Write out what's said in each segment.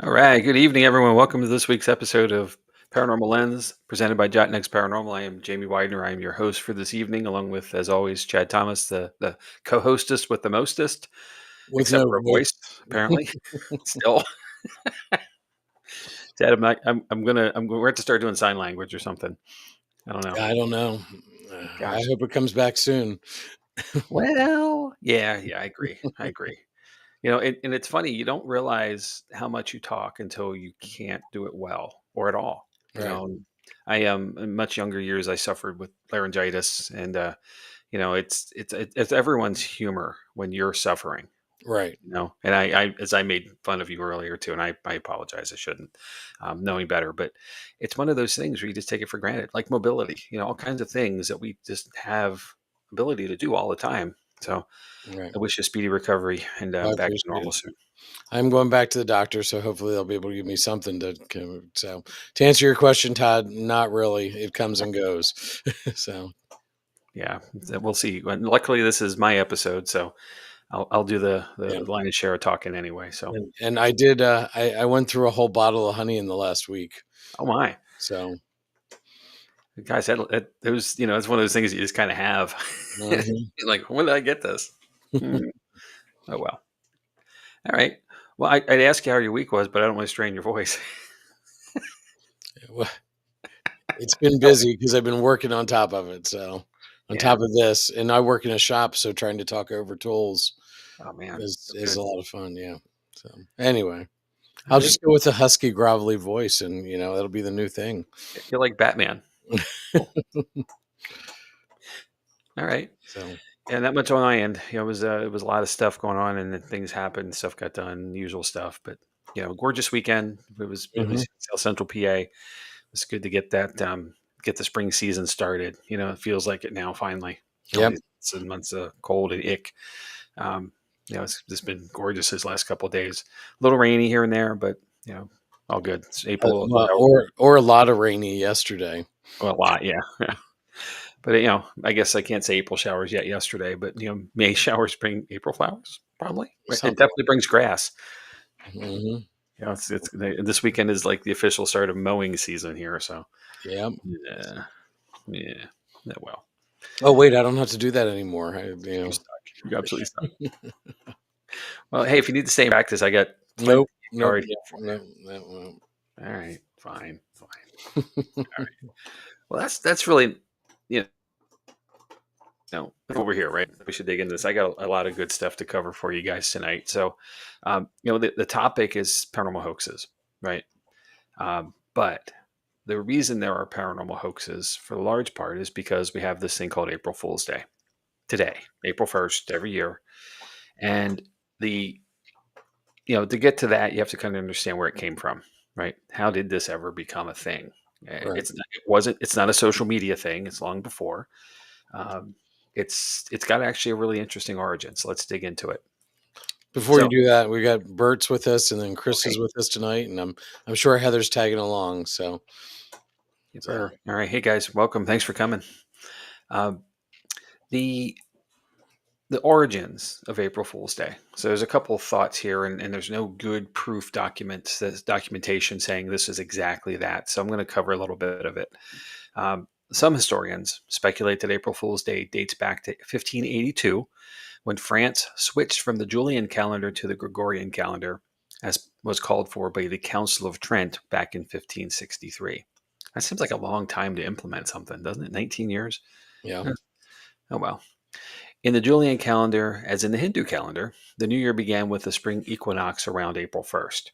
All right. Good evening, everyone. Welcome to this week's episode of Paranormal Lens, presented by Jott-Nyx Paranormal. I am Jamie Widener. I am your host for this evening, along with, as always, Chad Thomas, the co-hostess with the mostest, With except no for a voice. voice, apparently. Still, Chad, I'm not. I'm gonna. We're going to start doing sign language or something. I don't know. I don't know. I Gosh. hope it comes back soon. Well, yeah. I agree. I agree. And it's funny. You don't realize how much you talk until you can't do it well or at all. You Right, know, I in much younger years, I suffered with laryngitis, and it's everyone's humor when you're suffering. right. And I as I made fun of you earlier too, and I apologize. I shouldn't, knowing better, but it's one of those things where you just take it for granted, like mobility. All kinds of things that we just have ability to do all the time. So Right. I wish you a speedy recovery and I back to appreciate normal it. soon. I'm going back to the doctor, so hopefully they'll be able to give me something so to answer your question, Todd, not really. It comes and goes. So Yeah, so we'll see. And luckily, this is my episode, so I'll do the yeah. lion's share of talking anyway. So, And I did I went through a whole bottle of honey in the last week. oh my, So guys, it was it's one of those things you just kind of have. mhm. You're like, when did I get this? Hmm. Oh well. All right. Well, I'd ask you how your week was, but I don't want to strain your voice. Well, it's been Oh, busy because I've been working on top of it. So on yeah. top of this, and I work in a shop, so trying to talk over tools Oh man, is that's is good. a lot of fun, yeah. So, anyway, All I'll right. just go with a husky, grovelly voice, and, that'll be the new thing. You're like Batman. Cool. All right. So, Yeah, not much on my end. It was a lot of stuff going on, and then things happened, stuff got done, usual stuff. But gorgeous weekend. It was mhm, South Central PA. It's good to get that get the spring season started. It feels like it now finally. All yep, these months of cold and ick. Um, it's just been gorgeous this last couple of days. A little rainy here and there, but all good. It's April. or a lot of rainy yesterday. Well, a lot, yeah. But I guess I can't say April showers yet yesterday, but May showers bring April flowers, probably. Right? It Something. definitely brings grass. Mhm, This weekend is like the official start of mowing season here, so yep. yeah, yeah. Yeah, well, Oh, wait, I don't have to do that anymore. you're stuck. You're absolutely stuck. Well, hey, if you need to stay in practice, I got plenty Nope, of nope, yard here nope, for nope, nope, nope. you. All right, fine. Well, that's really you over here, right? We should dig into this. I got a lot of good stuff to cover for you guys tonight. So, the topic is paranormal hoaxes, right? But the reason there are paranormal hoaxes, for the large part, is because we have this thing called April Fool's Day today, April 1st, every year. And the to get to that, you have to kind of understand where it came from, right? How did this ever become a thing? Right. It's not a social media thing. It's long before. Um, it's got actually a really interesting origin. So let's dig into it. Before you So do that, we got Bert's with us, and then Chris okay, is with us tonight, and I'm sure Heather's tagging along. yes, So sir. All right, hey guys, welcome. Thanks for coming. Um, the the origins of April Fool's Day. So there's a couple of thoughts here, and there's no good proof documentation saying this is exactly that. So I'm going to cover a little bit of it. Some historians speculate that April Fool's Day dates back to 1582, when France switched from the Julian calendar to the Gregorian calendar, as was called for by the Council of Trent back in 1563. That seems like a long time to implement something, doesn't it? 19 years? yeah. Eh, Oh, well. In the Julian calendar, as in the Hindu calendar, the new year began with the spring equinox around April 1st.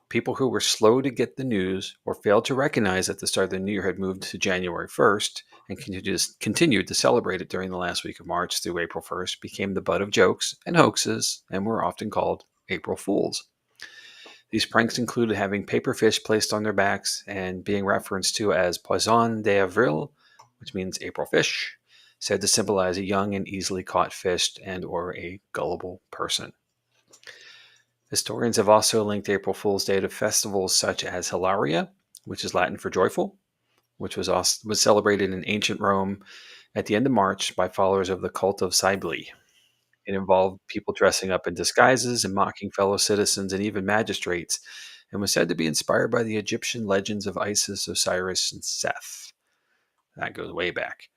People who were slow to get the news or failed to recognize that the start of the new year had moved to January 1st and continued to celebrate it during the last week of March through April 1st became the butt of jokes and hoaxes and were often called April Fools. These pranks included having paper fish placed on their backs and being referenced to as Poisson d'Avril, which means April fish, said to symbolize a young and easily caught fish and or a gullible person. Historians have also linked April Fool's Day to festivals such as Hilaria, which is Latin for joyful, which was celebrated in ancient Rome at the end of March by followers of the cult of Cybele. It involved people dressing up in disguises and mocking fellow citizens and even magistrates and was said to be inspired by the Egyptian legends of Isis, Osiris, and Seth. That goes way back.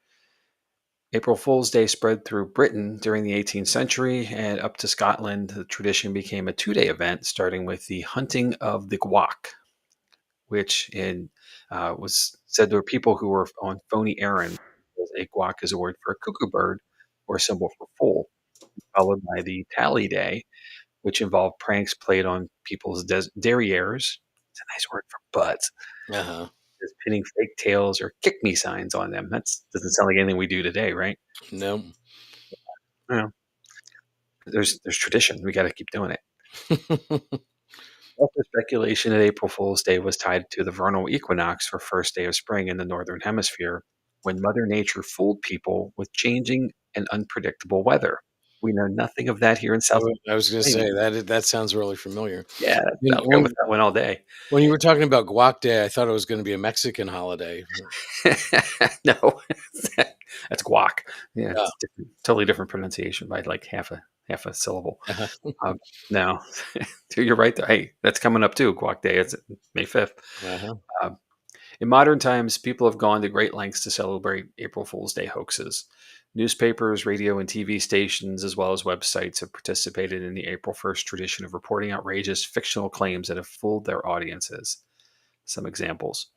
April Fool's Day spread through Britain during the 18th century, and up to Scotland, the tradition became a 2-day event, starting with the hunting of the gwach, which was said there were people who were on phony errands. A gwach is a word for a cuckoo bird or a symbol for fool, followed by the tally day, which involved pranks played on people's derrieres. It's a nice word for butts. Uh-huh. Just pinning fake tails or kick me signs on them. That doesn't sound like anything we do today, right? No. Yeah. There's tradition. We got to keep doing it. Also, speculation that April Fool's Day was tied to the vernal equinox, or first day of spring in the northern hemisphere, when Mother Nature fooled people with changing and unpredictable weather. We know nothing of that here in South I was gonna say Carolina. that sounds really familiar. Yeah, When I'll go with when that one all day. when you were talking about Guac Day, I thought it was gonna be a Mexican holiday. No, that's guac. Yeah, Yeah. it's different, totally different pronunciation by like half a syllable. Uh-huh. No, you're right. Hey, that's coming up too. Guac Day. It's May 5th. Uh-huh. Um, in modern times, people have gone to great lengths to celebrate April Fool's Day hoaxes. Newspapers, radio, and TV stations, as well as websites, have participated in the April 1st tradition of reporting outrageous fictional claims that have fooled their audiences. Some examples.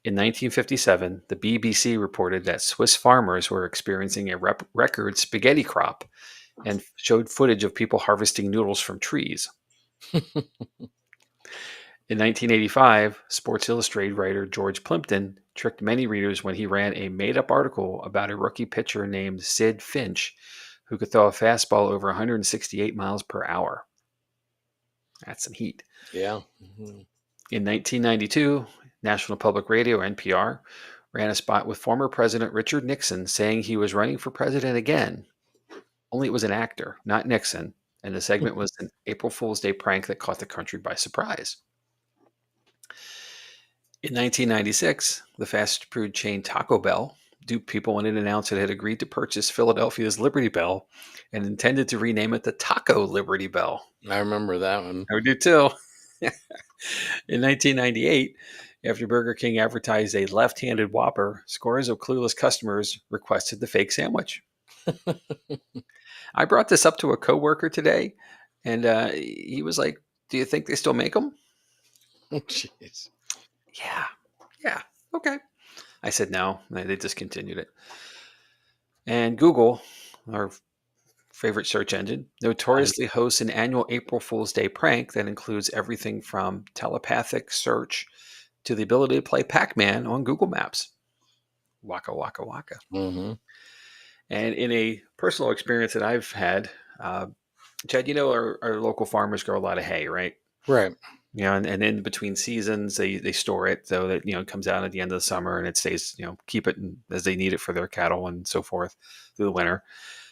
In 1957, the BBC reported that Swiss farmers were experiencing a record spaghetti crop and showed footage of people harvesting noodles from trees. In 1985, Sports Illustrated writer George Plimpton tricked many readers when he ran a made up article about a rookie pitcher named Sid Finch who could throw a fastball over 168 miles per hour. That's some heat. Yeah. Mhm. In 1992, National Public Radio, NPR, ran a spot with former President Richard Nixon saying he was running for president again. Only it was an actor, not Nixon, and the segment was an April Fool's Day prank that caught the country by surprise. In 1996, the fast food chain Taco Bell duped people when it announced it had agreed to purchase Philadelphia's Liberty Bell and intended to rename it the Taco Liberty Bell. I remember that one. I do too. In 1998, after Burger King advertised a left handed Whopper, scores of clueless customers requested the fake sandwich. I brought this up to a coworker today, and he was like, "Do you think they still make them?" Jeez. Yeah. Yeah. Okay. I said no. They discontinued it. And Google, our favorite search engine, Um, notoriously hosts an annual April Fool's Day prank that includes everything from telepathic search to the ability to play Pac-Man on Google Maps. Waka, waka, waka. mhm. And in a personal experience that I've had, Chad, our local farmers grow a lot of hay, right? Right. And in between seasons, they store it so that, it comes out at the end of the summer and it stays, keep it as they need it for their cattle and so forth through the winter.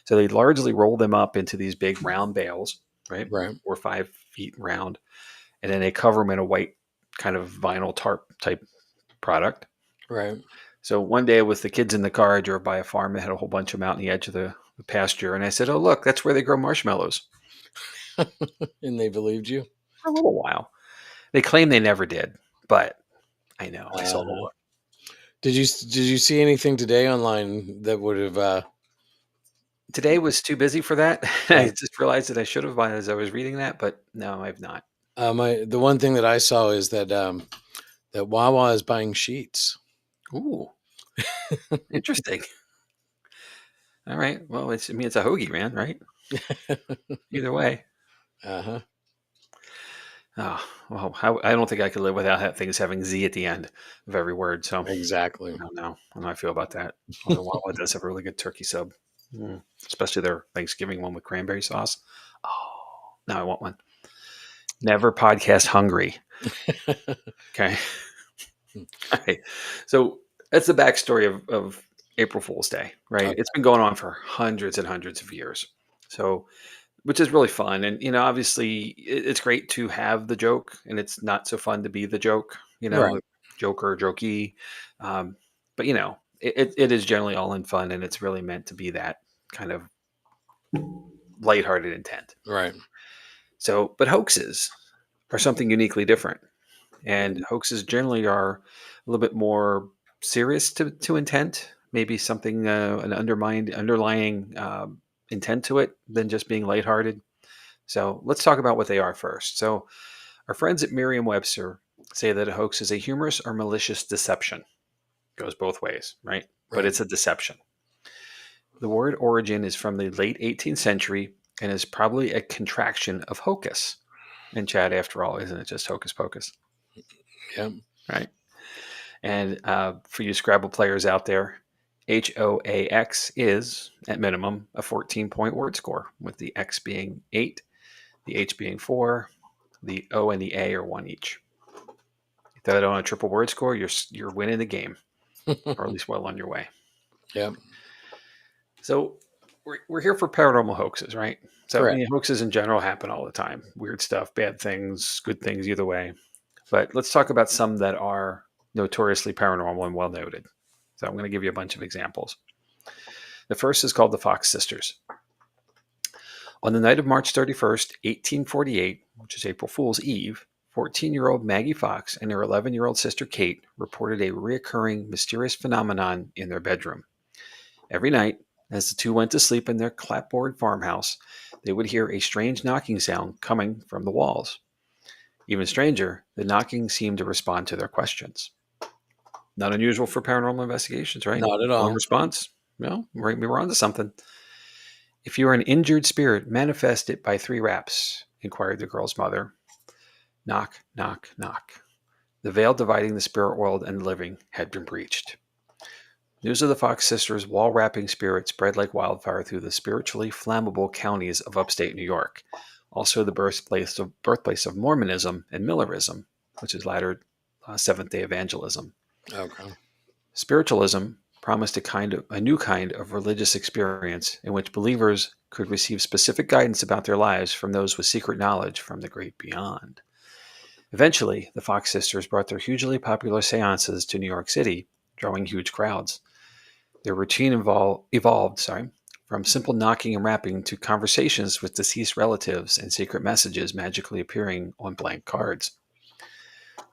So they largely roll them up into these big round bales, right? Right. 4 or 5 feet round. And then they cover them in a white kind of vinyl tarp type product. Right. So one day with the kids in the car, I drove by a farm that had a whole bunch of them out on the edge of the pasture. And I said, "Oh, look, that's where they grow marshmallows." And they believed you? For a little while. They claim they never did, but I know I saw the Uh-huh. look. Did you see anything today online that would have Today was too busy for that. I just realized that I should have as I was reading that, but no, I've not. the one thing that I saw is that that Wawa is buying sheets. Ooh, interesting. All right. Well, it's a hoagie, man, right? Either way. Uh-huh. Oh, well, I don't think I could live without things having Z at the end of every word. So I Exactly. don't know. I don't know how I feel about that. Although Wawa does have a really good turkey sub, especially their Thanksgiving one with cranberry sauce. Oh, now I want one. Never podcast hungry. Okay. All right. So that's the backstory of April Fool's Day, right? Okay. It's been going on for hundreds and hundreds of years. So, which is really fun. And, obviously it's great to have the joke and it's not so fun to be the joke, Right. joker, jokey. Um, but, it is generally all in fun and it's really meant to be that kind of lighthearted intent. Right. So, but hoaxes. are something uniquely different. And Mm, hoaxes generally are a little bit more serious to intent, maybe something, an underlying intent to it than just being lighthearted. So let's talk about what they are first. So our friends at Merriam-Webster say that a hoax is a humorous or malicious deception. Goes both ways, right? But right. it's a deception. The word origin is from the late 18th century and is probably a contraction of hocus. And Chad, after all, isn't it just hocus pocus, Yep. right? And for you Scrabble players out there, HOAX is, at minimum, a 14-point word score, with the X being 8, the H being 4, the O and the A are 1 each. If that on a triple word score, you're winning the game, or at least well on your way. Yep. So we're here for paranormal hoaxes, right? So Correct. hoaxes in general happen all the time. Weird stuff, bad things, good things, either way. But let's talk about some that are notoriously paranormal and well noted. So I'm going to give you a bunch of examples. The first is called the Fox Sisters. On the night of March 31st, 1848, which is April Fool's Eve, 14-year-old Maggie Fox and her 11-year-old sister Kate reported a recurring mysterious phenomenon in their bedroom. Every night, as the two went to sleep in their clapboard farmhouse, they would hear a strange knocking sound coming from the walls. Even stranger, the knocking seemed to respond to their questions. Not unusual for paranormal investigations, right? Not at No all. response. Well, right, we were onto something. If you are an injured spirit, manifest it by 3 raps, inquired the girl's mother. Knock, knock, knock. The veil dividing the spirit world and the living had been breached. News of the Fox sisters' wall rapping spirit spread like wildfire through the spiritually flammable counties of upstate New York, also the birthplace of Mormonism and Millerism, which is latter Seventh day evangelism. Okay. Spiritualism promised a new kind of religious experience in which believers could receive specific guidance about their lives from those with secret knowledge from the great beyond. Eventually, the Fox sisters brought their hugely popular seances to New York City, drawing huge crowds. Their routine evolved from simple knocking and rapping to conversations with deceased relatives and secret messages magically appearing on blank cards.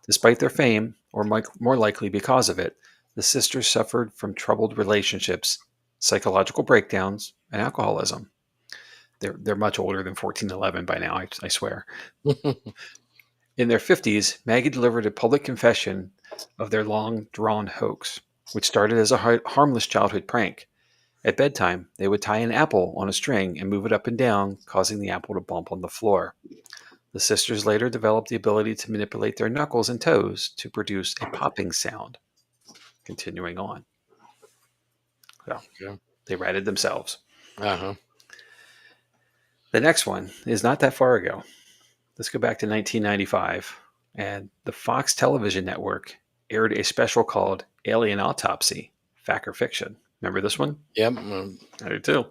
Despite their fame, or more likely because of it, the sisters suffered from troubled relationships, psychological breakdowns, and alcoholism. They're much older than 1411 by now, I swear. In their 50s, Maggie delivered a public confession of their long drawn hoax, which started as a harmless childhood prank. At bedtime, they would tie an apple on a string and move it up and down, causing the apple to bump on the floor. The sisters later developed the ability to manipulate their knuckles and toes to produce a popping sound. Continuing on. So Yeah. they ratted themselves. Uh-huh. The next one is not that far ago. Let's go back to 1995. And the Fox television network aired a special called Alien Autopsy, Fact or Fiction. Remember this one? Yep. I do too.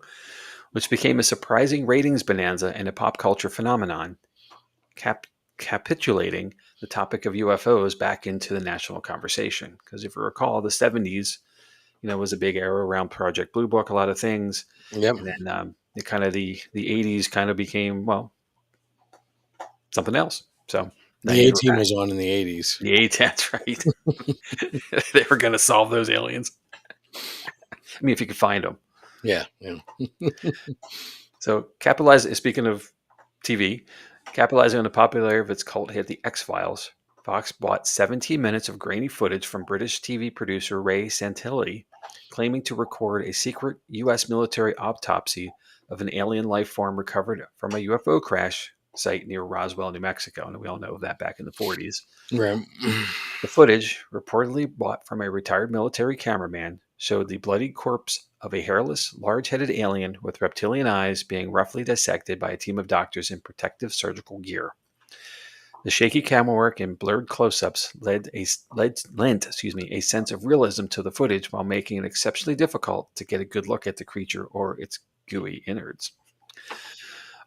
Which became a surprising ratings bonanza and a pop culture phenomenon, capitulating the topic of UFOs back into the national conversation. Because if you recall, the 70s, was a big era around Project Blue Book, a lot of things, Yep. and then the 80s kind of became something else. So now The here we're A-team back. was on in the 80s. The 80s, that's right. They were going to solve those aliens. I mean, if you could find them. Yeah. Yeah. So speaking of TV, capitalizing on the popularity of its cult hit The X-Files, Fox bought 17 minutes of grainy footage from British TV producer Ray Santilli, claiming to record a secret U.S. military autopsy of an alien life form recovered from a UFO crash site near Roswell, New Mexico. And we all know that back in the 40s. Right. The footage, reportedly bought from a retired military cameraman, showed the bloodied corpse of a hairless, large-headed alien with reptilian eyes being roughly dissected by a team of doctors in protective surgical gear. The shaky camera work and blurred close-ups lent a sense of realism to the footage while making it exceptionally difficult to get a good look at the creature or its gooey innards.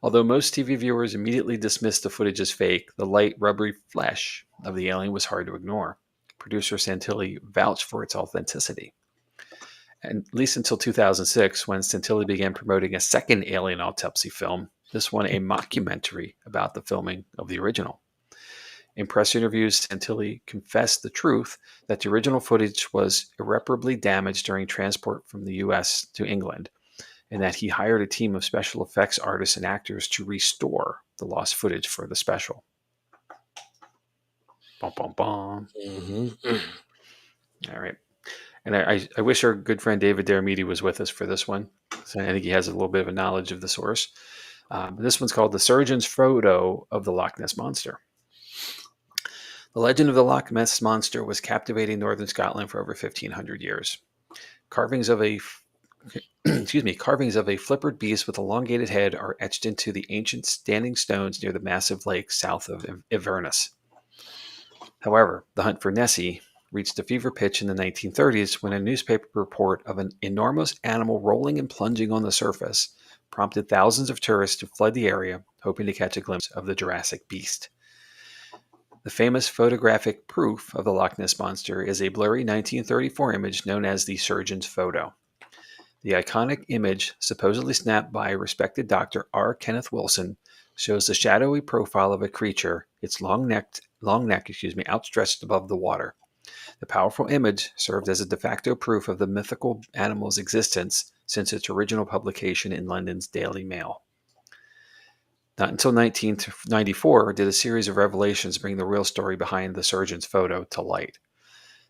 Although most TV viewers immediately dismissed the footage as fake, the light, rubbery flesh of the alien was hard to ignore. Producer Santilli vouched for its authenticity. And at least until 2006, when Santilli began promoting a second alien autopsy film, this one a mockumentary about the filming of the original. In press interviews, Santilli confessed the truth that the original footage was irreparably damaged during transport from the US to England, and that he hired a team of special effects artists and actors to restore the lost footage for the special. Bum, bum, bum. Mm-hmm. All right. And I wish our good friend David Dermidi was with us for this one. So I think he has a little bit of a knowledge of the source. This one's called The Surgeon's Photo of the Loch Ness Monster. The legend of the Loch Ness Monster was captivating northern Scotland for over 1,500 years. Carvings of a carvings of a flippered beast with elongated head are etched into the ancient standing stones near the massive lake south of Inverness. However, the hunt for Nessie reached a fever pitch in the 1930s when a newspaper report of an enormous animal rolling and plunging on the surface prompted thousands of tourists to flood the area, hoping to catch a glimpse of the Jurassic beast. The famous photographic proof of the Loch Ness Monster is a blurry 1934 image known as the Surgeon's Photo. The iconic image, supposedly snapped by respected Dr. R. Kenneth Wilson, shows the shadowy profile of a creature, its long neck, outstretched above the water. The powerful image served as a de facto proof of the mythical animal's existence since its original publication in London's Daily Mail. Not until 1994 did a series of revelations bring the real story behind the surgeon's photo to light.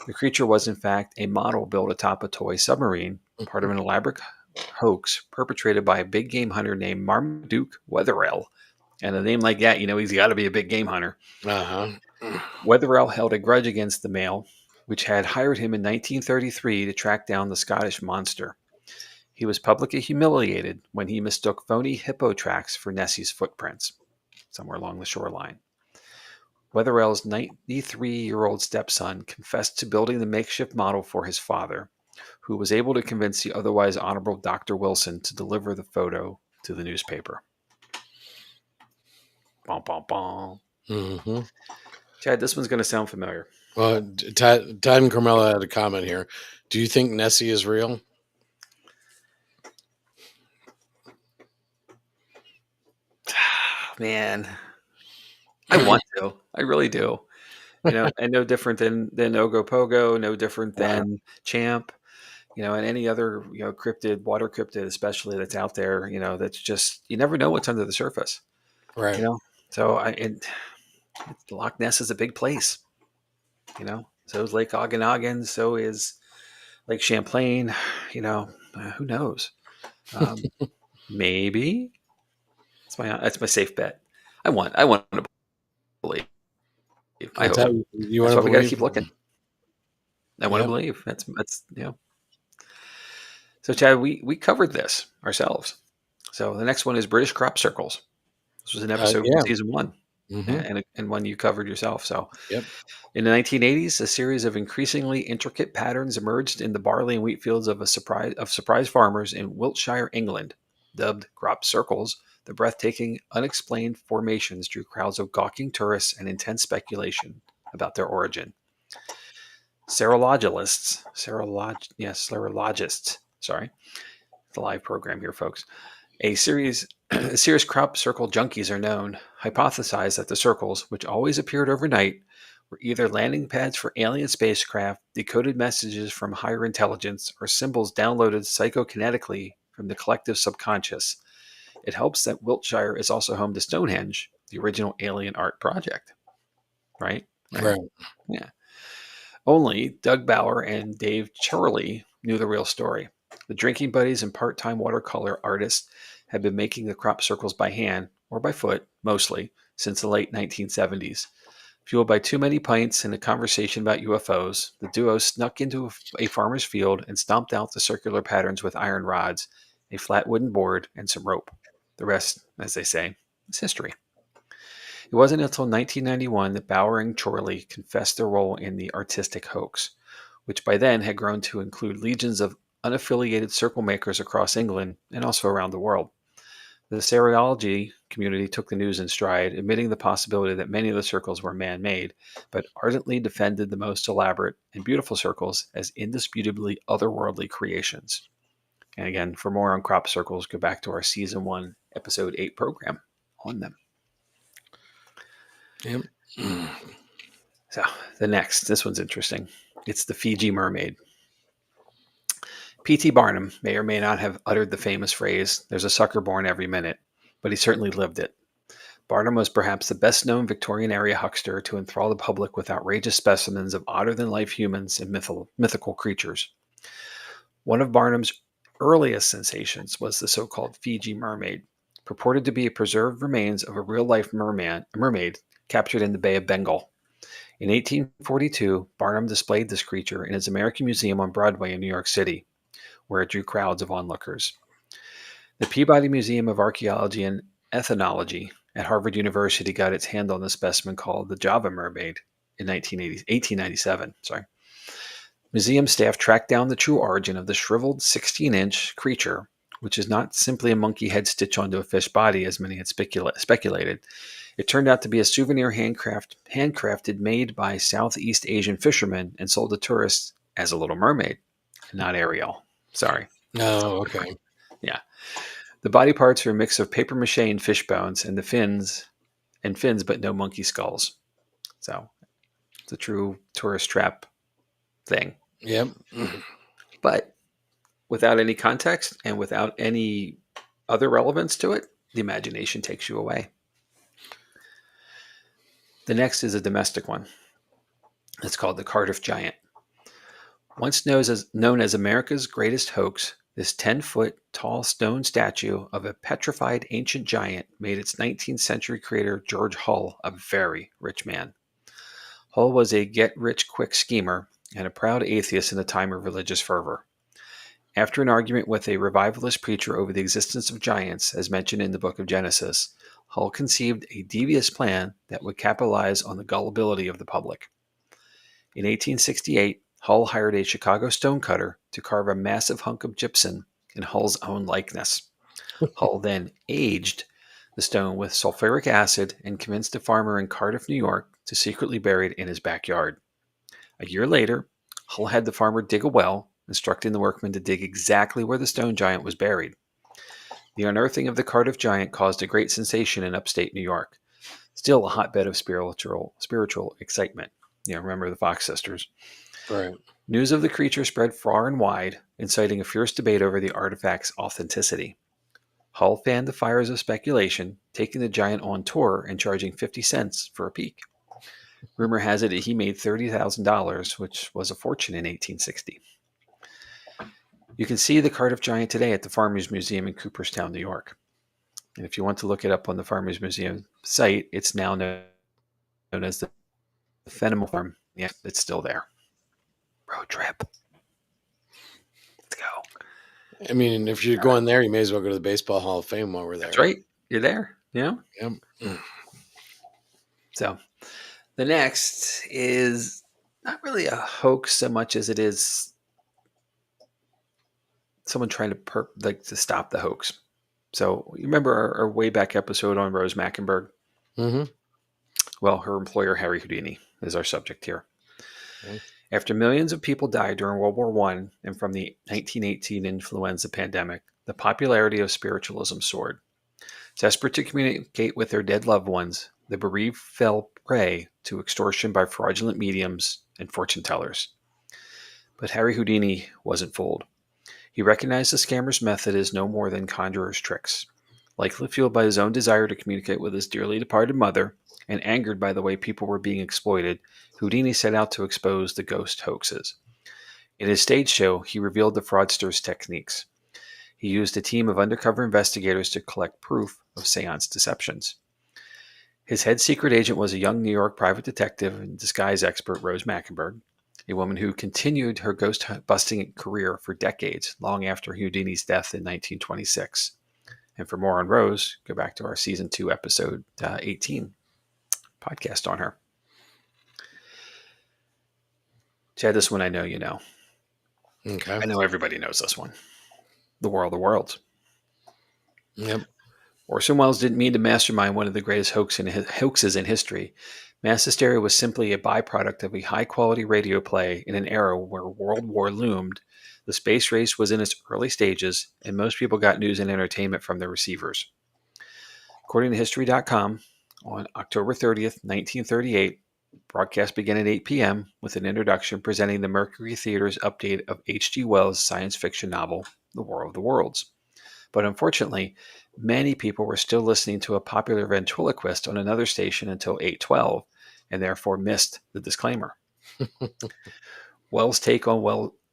The creature was, in fact, a model built atop a toy submarine, part of an elaborate hoax perpetrated by a big game hunter named Marmaduke Wetherell. And a name like that, he's got to be a big game hunter. Uh-huh. Wetherell held a grudge against the male, which had hired him in 1933 to track down the Scottish monster. He was publicly humiliated when he mistook phony hippo tracks for Nessie's footprints somewhere along the shoreline. Wetherell's 93-year-old stepson confessed to building the makeshift model for his father, who was able to convince the otherwise honorable Dr. Wilson to deliver the photo to the newspaper. Bom, bom, bom. Mm-hmm. Chad, this one's going to sound familiar. Well, Todd and Carmela had a comment here. Do you think Nessie is real? Man, I want to. I really do. And no different than Ogopogo, no different than Champ, and any other, cryptid, water cryptid, especially that's out there, that's just, you never know what's under the surface, Right. So Loch Ness is a big place, so is Lake Okanagan, so is Lake Champlain, who knows? Maybe that's my safe bet. I want to believe. I hope. You That's want why to we got to believe? keep looking. I want to Yeah. believe. That's So, Chad, we covered this ourselves. So the next one is British crop circles. This was an episode from Yeah. season 1, Mm-hmm. and one you covered yourself. So Yep. in the 1980s, a series of increasingly intricate patterns emerged in the barley and wheat fields of surprise farmers in Wiltshire, England. Dubbed crop circles, the breathtaking, unexplained formations drew crowds of gawking tourists and intense speculation about their origin. Serologists, sorry, the live program here, folks. A serious crop circle junkies are known, hypothesize that the circles, which always appeared overnight, were either landing pads for alien spacecraft, decoded messages from higher intelligence, or symbols downloaded psychokinetically from the collective subconscious. It helps that Wiltshire is also home to Stonehenge, the original alien art project. Right? Right. Yeah. Only Doug Bauer and Dave Churley knew the real story. The drinking buddies and part-time watercolor artists had been making the crop circles by hand, or by foot, mostly, since the late 1970s. Fueled by too many pints and a conversation about UFOs, the duo snuck into a farmer's field and stomped out the circular patterns with iron rods, a flat wooden board, and some rope. The rest, as they say, is history. It wasn't until 1991 that Bauer and Chorley confessed their role in the artistic hoax, which by then had grown to include legions of unaffiliated circle makers across England and also around the world. The seriology community took the news in stride, admitting the possibility that many of the circles were man-made, but ardently defended the most elaborate and beautiful circles as indisputably otherworldly creations. And again, for more on crop circles, go back to our Season 1, Episode 8 program on them. Yep. So this one's interesting. It's the Fiji mermaid. P.T. Barnum may or may not have uttered the famous phrase, "There's a sucker born every minute," but he certainly lived it. Barnum was perhaps the best known Victorian era huckster to enthrall the public with outrageous specimens of odder than life humans and mythical creatures. One of Barnum's earliest sensations was the so called Fiji mermaid, purported to be preserved remains of a real life mermaid captured in the Bay of Bengal. In 1842, Barnum displayed this creature in his American Museum on Broadway in New York City, where it drew crowds of onlookers. The Peabody Museum of Archaeology and Ethnology at Harvard University got its hand on the specimen called the Java mermaid in 1897. Museum staff tracked down the true origin of the shriveled 16-inch creature, which is not simply a monkey head stitched onto a fish body, as many had speculated. It turned out to be a souvenir handcrafted made by Southeast Asian fishermen and sold to tourists as a little mermaid, not Ariel. Sorry. No, okay. Yeah. The body parts are a mix of paper mache and fish bones, and fins, but no monkey skulls. So it's a true tourist trap thing. Yep. But without any context and without any other relevance to it, the imagination takes you away. The next is a domestic one. It's called the Cardiff Giant. Once known as America's greatest hoax, this 10-foot tall stone statue of a petrified ancient giant made its 19th century creator George Hull a very rich man. Hull was a get-rich-quick schemer and a proud atheist in a time of religious fervor. After an argument with a revivalist preacher over the existence of giants, as mentioned in the book of Genesis, Hull conceived a devious plan that would capitalize on the gullibility of the public. In 1868, Hull hired a Chicago stonecutter to carve a massive hunk of gypsum in Hull's own likeness. Hull then aged the stone with sulfuric acid and convinced a farmer in Cardiff, New York, to secretly bury it in his backyard. A year later, Hull had the farmer dig a well, instructing the workmen to dig exactly where the stone giant was buried. The unearthing of the Cardiff Giant caused a great sensation in upstate New York, still a hotbed of spiritual excitement. Remember the Fox sisters. Right. News of the creature spread far and wide, inciting a fierce debate over the artifact's authenticity. Hull fanned the fires of speculation, taking the giant on tour and charging 50 cents for a peek. Rumor has it that he made $30,000, which was a fortune in 1860. You can see the Cardiff Giant today at the Farmers Museum in Cooperstown, New York. And if you want to look it up on the Farmers Museum site, it's now known as the Fenimore Farm. Yeah, it's still there. Road trip. Let's go. I mean, if you're going there, you may as well go to the Baseball Hall of Fame while we're there. That's right. You're there. Yep. So the next is not really a hoax so much as it is someone trying to stop the hoax. So you remember our way back episode on Rose Mackenberg? Mm-hmm. Well, her employer, Harry Houdini, is our subject here. Okay. After millions of people died during World War I and from the 1918 influenza pandemic, the popularity of spiritualism soared. Desperate to communicate with their dead loved ones, the bereaved fell prey to extortion by fraudulent mediums and fortune tellers. But Harry Houdini wasn't fooled. He recognized the scammer's method as no more than conjurer's tricks. Likely fueled by his own desire to communicate with his dearly departed mother, and angered by the way people were being exploited, Houdini set out to expose the ghost hoaxes. In his stage show, he revealed the fraudster's techniques. He used a team of undercover investigators to collect proof of seance deceptions. His head secret agent was a young New York private detective and disguise expert, Rose Mackenberg, a woman who continued her ghost-busting career for decades, long after Houdini's death in 1926. And for more on Rose, go back to our Season 2, Episode 18 podcast on her. Chad, this one I know you know. Okay. I know everybody knows this one. The War of the Worlds. Yep. Orson Welles didn't mean to mastermind one of the greatest hoaxes in history. Mass hysteria was simply a byproduct of a high-quality radio play in an era where World War loomed, the space race was in its early stages, and most people got news and entertainment from their receivers. According to History.com, on October 30th, 1938, Broadcast began at 8 p.m. with an introduction presenting the Mercury Theater's update of H.G. Wells' science fiction novel, The War of the Worlds. But unfortunately, many people were still listening to a popular ventriloquist on another station until 8:12, and therefore missed the disclaimer. Wells' take on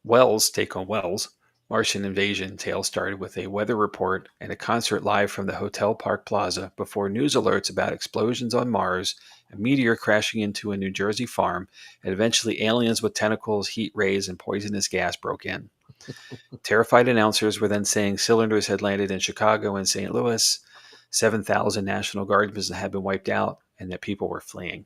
Wells' Martian invasion tale started with a weather report and a concert live from the Hotel Park Plaza before news alerts about explosions on Mars, a meteor crashing into a New Jersey farm, and eventually aliens with tentacles, heat rays, and poisonous gas broke in. Terrified announcers were then saying cylinders had landed in Chicago and St. Louis, 7,000 National Guardsmen had been wiped out, and that people were fleeing.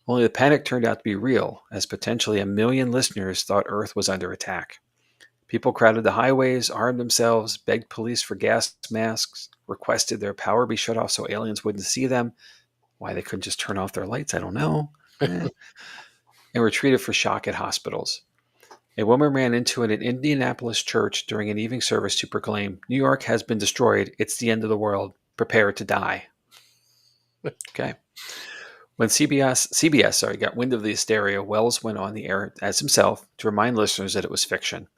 Only the panic turned out to be real, as potentially 1 million listeners thought Earth was under attack. People crowded the highways, armed themselves, begged police for gas masks, requested their power be shut off so aliens wouldn't see them. Why they couldn't just turn off their lights, I don't know. And were treated for shock at hospitals. A woman ran into an Indianapolis church during an evening service to proclaim, "New York has been destroyed. It's the end of the world. Prepare to die." Okay. When CBS got wind of the hysteria, Wells went on the air as himself to remind listeners that it was fiction.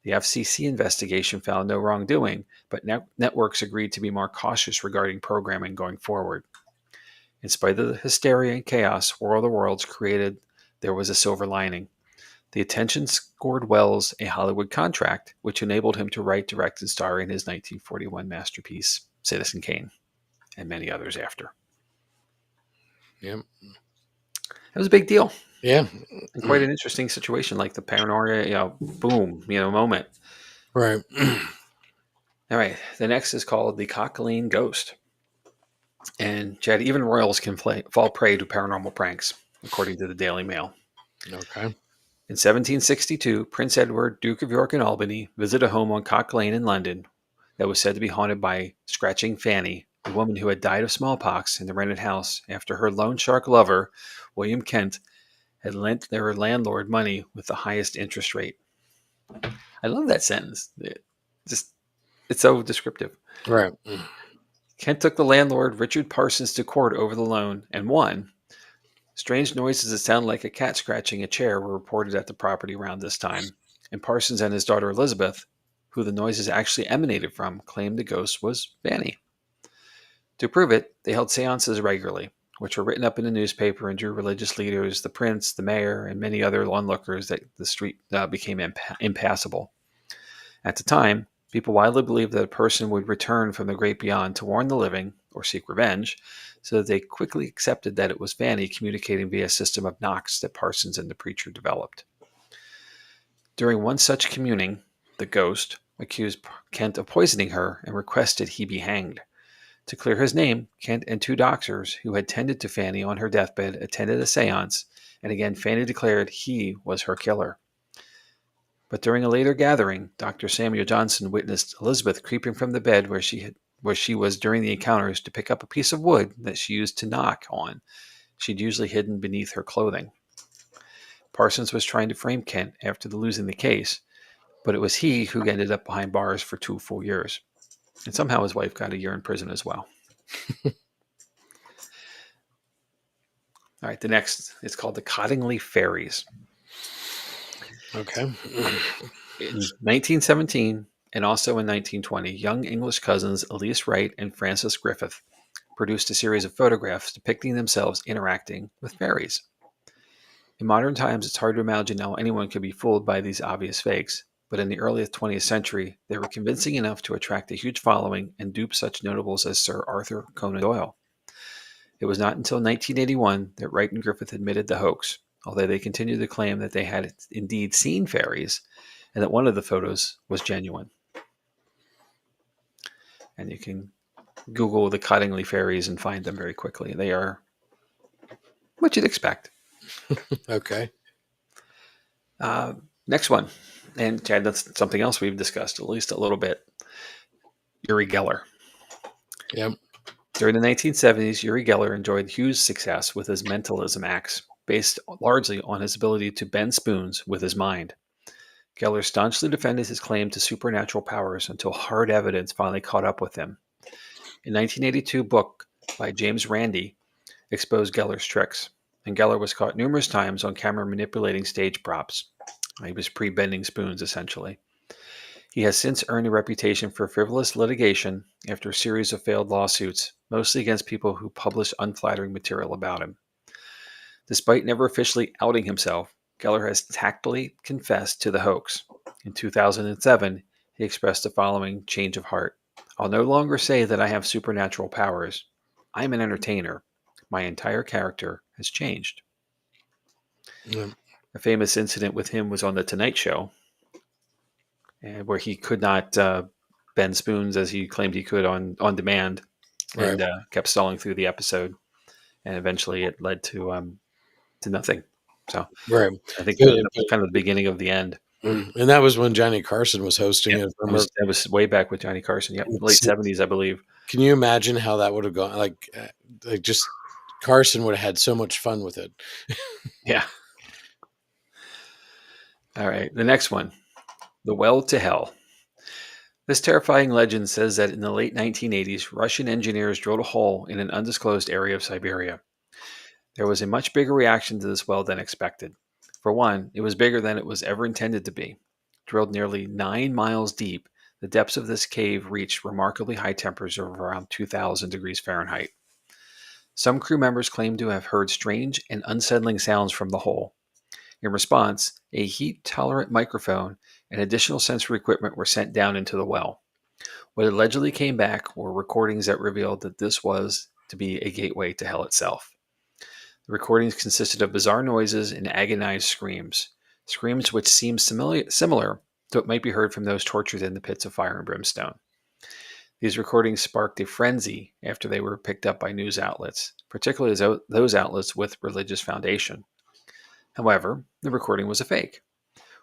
The FCC investigation found no wrongdoing, but networks agreed to be more cautious regarding programming going forward. In spite of the hysteria and chaos War of the Worlds created, there was a silver lining. The attention scored Wells a Hollywood contract, which enabled him to write, direct, and star in his 1941 masterpiece, Citizen Kane, and many others after. Yep. It was a big deal. Yeah. And quite an interesting situation, like the paranoia, boom, moment. Right. All right. The next is called the Cockleen Ghost. And Chad, even royals can fall prey to paranormal pranks, according to the Daily Mail. Okay. In 1762, Prince Edward, Duke of York and Albany, visited a home on Cock Lane in London that was said to be haunted by Scratching Fanny, a woman who had died of smallpox in the rented house after her loan shark lover, William Kent, had lent their landlord money with the highest interest rate. I love that sentence. It's so descriptive. Right. Kent took the landlord, Richard Parsons, to court over the loan and won. Strange noises that sounded like a cat scratching a chair were reported at the property around this time, and Parsons and his daughter Elizabeth, who the noises actually emanated from, claimed the ghost was Fanny. To prove it, they held seances regularly, which were written up in the newspaper and drew religious leaders, the prince, the mayor, and many other onlookers that the street became impassable. At the time, people widely believed that a person would return from the great beyond to warn the living or seek revenge, so that they quickly accepted that it was Fanny communicating via a system of knocks that Parsons and the preacher developed. During one such communing, the ghost accused Kent of poisoning her and requested he be hanged. To clear his name, Kent and 2 doctors who had tended to Fanny on her deathbed attended a seance, and again Fanny declared he was her killer. But during a later gathering, Dr. Samuel Johnson witnessed Elizabeth creeping from the bed where she was during the encounters to pick up a piece of wood that she used to knock on. She'd usually hidden beneath her clothing. Parsons was trying to frame Kent after losing the case, but it was he who ended up behind bars for 2 full years. And somehow his wife got a year in prison as well. All right, the next is called the Cottingley Fairies. Okay. In 1917 and also in 1920, young English cousins Elise Wright and Frances Griffith produced a series of photographs depicting themselves interacting with fairies. In modern times, it's hard to imagine how anyone could be fooled by these obvious fakes, but in the early 20th century, they were convincing enough to attract a huge following and dupe such notables as Sir Arthur Conan Doyle. It was not until 1981 that Wright and Griffith admitted the hoax, although they continued to claim that they had indeed seen fairies and that one of the photos was genuine. And you can Google the Cottingley Fairies and find them very quickly. They are what you'd expect. Okay. Next one. And Chad, that's something else we've discussed at least a little bit. Uri Geller. Yep. During the 1970s, Uri Geller enjoyed huge success with his mentalism acts, based largely on his ability to bend spoons with his mind. Geller staunchly defended his claim to supernatural powers until hard evidence finally caught up with him. A 1982 book by James Randi exposed Geller's tricks. and Geller was caught numerous times on camera manipulating stage props. He was pre-bending spoons, essentially. He has since earned a reputation for frivolous litigation after a series of failed lawsuits, mostly against people who published unflattering material about him. Despite never officially outing himself, Geller has tactfully confessed to the hoax. In 2007, he expressed the following change of heart: "I'll no longer say that I have supernatural powers. I'm an entertainer. My entire character has changed." Yeah. A famous incident with him was on The Tonight Show, where he could not bend spoons as he claimed he could on demand, Right. and kept stalling through the episode. And eventually it led to nothing. So Right. I think But, that was kind of the beginning of the end. and that was when Johnny Carson was hosting Yep. it. That was way back with Johnny Carson. Yep. Late 70s, I believe. Can you imagine how that would have gone? Like just Carson would have had so much fun with it. Yeah. All right. The next one, the well to hell. This terrifying legend says that in the late 1980s, Russian engineers drilled a hole in an undisclosed area of Siberia. There was a much bigger reaction to this well than expected. For one, it was bigger than it was ever intended to be. Drilled nearly 9 miles deep, the depths of this cave reached remarkably high temperatures of around 2,000 degrees Fahrenheit. Some crew members claimed to have heard strange and unsettling sounds from the hole. In response, a heat tolerant microphone and additional sensory equipment were sent down into the well. What allegedly came back were recordings that revealed that this was to be a gateway to hell itself. The recordings consisted of bizarre noises and agonized screams, screams which seemed similar to what might be heard from those tortured in the pits of fire and brimstone. These recordings sparked a frenzy after they were picked up by news outlets, particularly those outlets with religious foundation. However, the recording was a fake.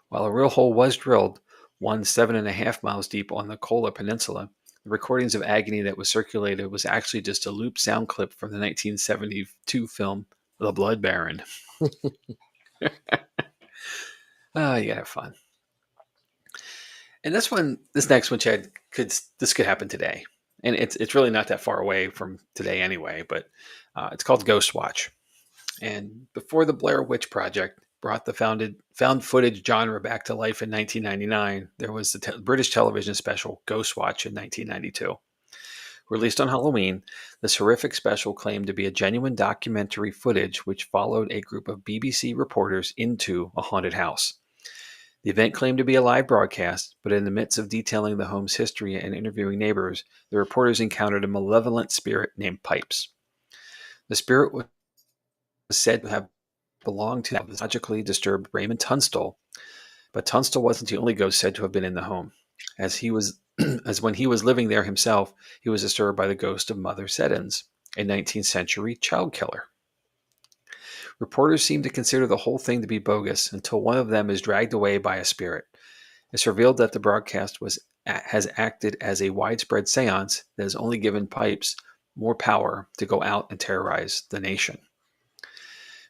While a real hole was drilled, one 7.5 miles deep on the Kola Peninsula, the recordings of agony that was circulated was actually just a loop sound clip from the 1972 film The Blood Baron. You gotta have fun. And this next one, Chad, this could happen today, and it's really not that far away from today anyway. But it's called Ghost Watch. And before the Blair Witch Project brought the found footage genre back to life in 1999, there was the British television special Ghost Watch in 1992. Released on Halloween, this horrific special claimed to be a genuine documentary footage which followed a group of BBC reporters into a haunted house. The event claimed to be a live broadcast, but in the midst of detailing the home's history and interviewing neighbors, the reporters encountered a malevolent spirit named Pipes. The spirit was said to have belonged to the logically disturbed Raymond Tunstall, but Tunstall wasn't the only ghost said to have been in the home. As when he was living there himself, he was disturbed by the ghost of Mother Seddons, a 19th century child killer. Reporters seem to consider the whole thing to be bogus until one of them is dragged away by a spirit. It's revealed that the broadcast has acted as a widespread seance that has only given Pipes more power to go out and terrorize the nation.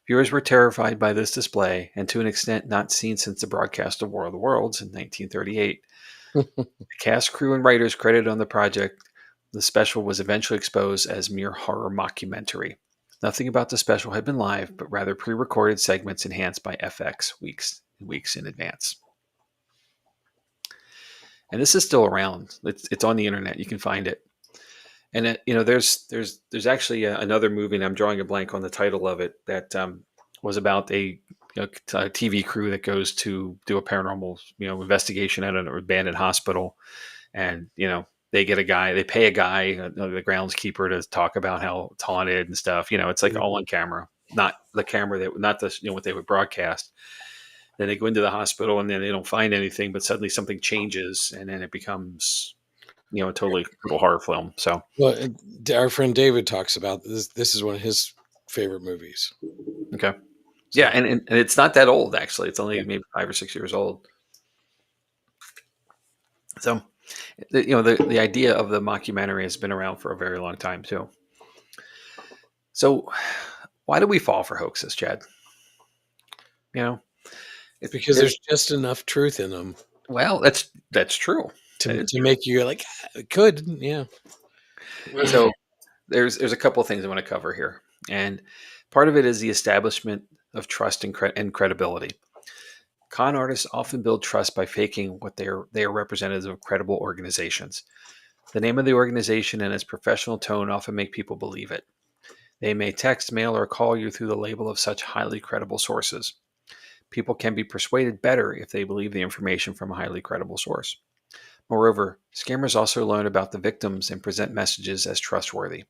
Viewers were terrified by this display, and to an extent not seen since the broadcast of War of the Worlds in 1938. The cast, crew, and writers credited on the project, the special was eventually exposed as mere horror mockumentary. Nothing about the special had been live, but rather pre-recorded segments enhanced by FX weeks in advance. And this is still around. It's on the internet. You can find it. And there's actually another movie, and I'm drawing a blank on the title of it, that was about a TV crew that goes to do a paranormal investigation at an abandoned hospital, and they pay a guy, the groundskeeper, to talk about how it's haunted and stuff. It's like all on camera, not the camera not the what they would broadcast. Then they go into the hospital and then they don't find anything, but suddenly something changes, and then it becomes a totally total horror film. So Well, our friend David talks about this. This is one of his favorite movies. okay, yeah, So and it's not that old actually. It's only yeah. maybe 5 or 6 years old. So the idea of the mockumentary has been around for a very long time too. So why do we fall for hoaxes, Chad? You know, Because there's just enough truth in them well, that's true. That is to true. make you like, it could, yeah. So there's a couple of things I want to cover here, and Part of it is the establishment of trust and credibility. Con artists often build trust by faking what they are representatives of credible organizations. The name of the organization and its professional tone often make people believe it. They may text, mail, or call you through the label of such highly credible sources. People can be persuaded better if they believe the information from a highly credible source. Moreover, scammers also learn about the victims and present messages as trustworthy.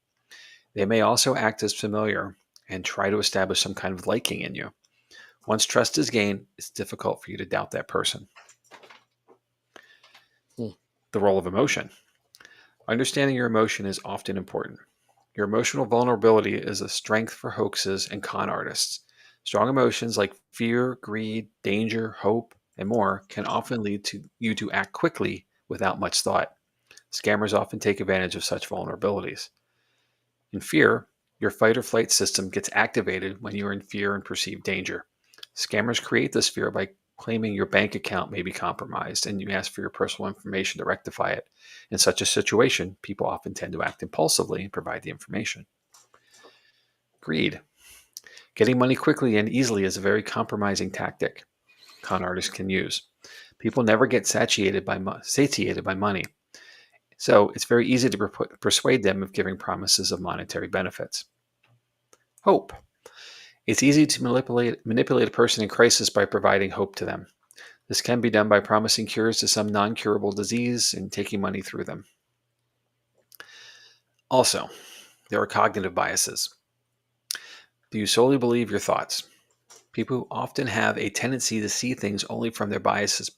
They may also act as familiar and try to establish some kind of liking in you. Once trust is gained, it's difficult for you to doubt that person. Hmm. The role of emotion. Understanding your emotion is often important. Your emotional vulnerability is a strength for hoaxes and con artists. Strong emotions like fear, greed, danger, hope, and more can often lead to you to act quickly without much thought. Scammers often take advantage of such vulnerabilities. In fear, your fight or flight system gets activated when you are in fear and perceived danger. Scammers create this fear by claiming your bank account may be compromised and you ask for your personal information to rectify it. In such a situation, people often tend to act impulsively and provide the information. Greed. Getting money quickly and easily is a very compromising tactic con artists can use. People never get satiated by money, so it's very easy to persuade them of giving promises of monetary benefits. Hope. It's easy to manipulate a person in crisis by providing hope to them. This can be done by promising cures to some non curable disease and taking money through them. Also, there are cognitive biases. Do you solely believe your thoughts? People often have a tendency to see things only from their biased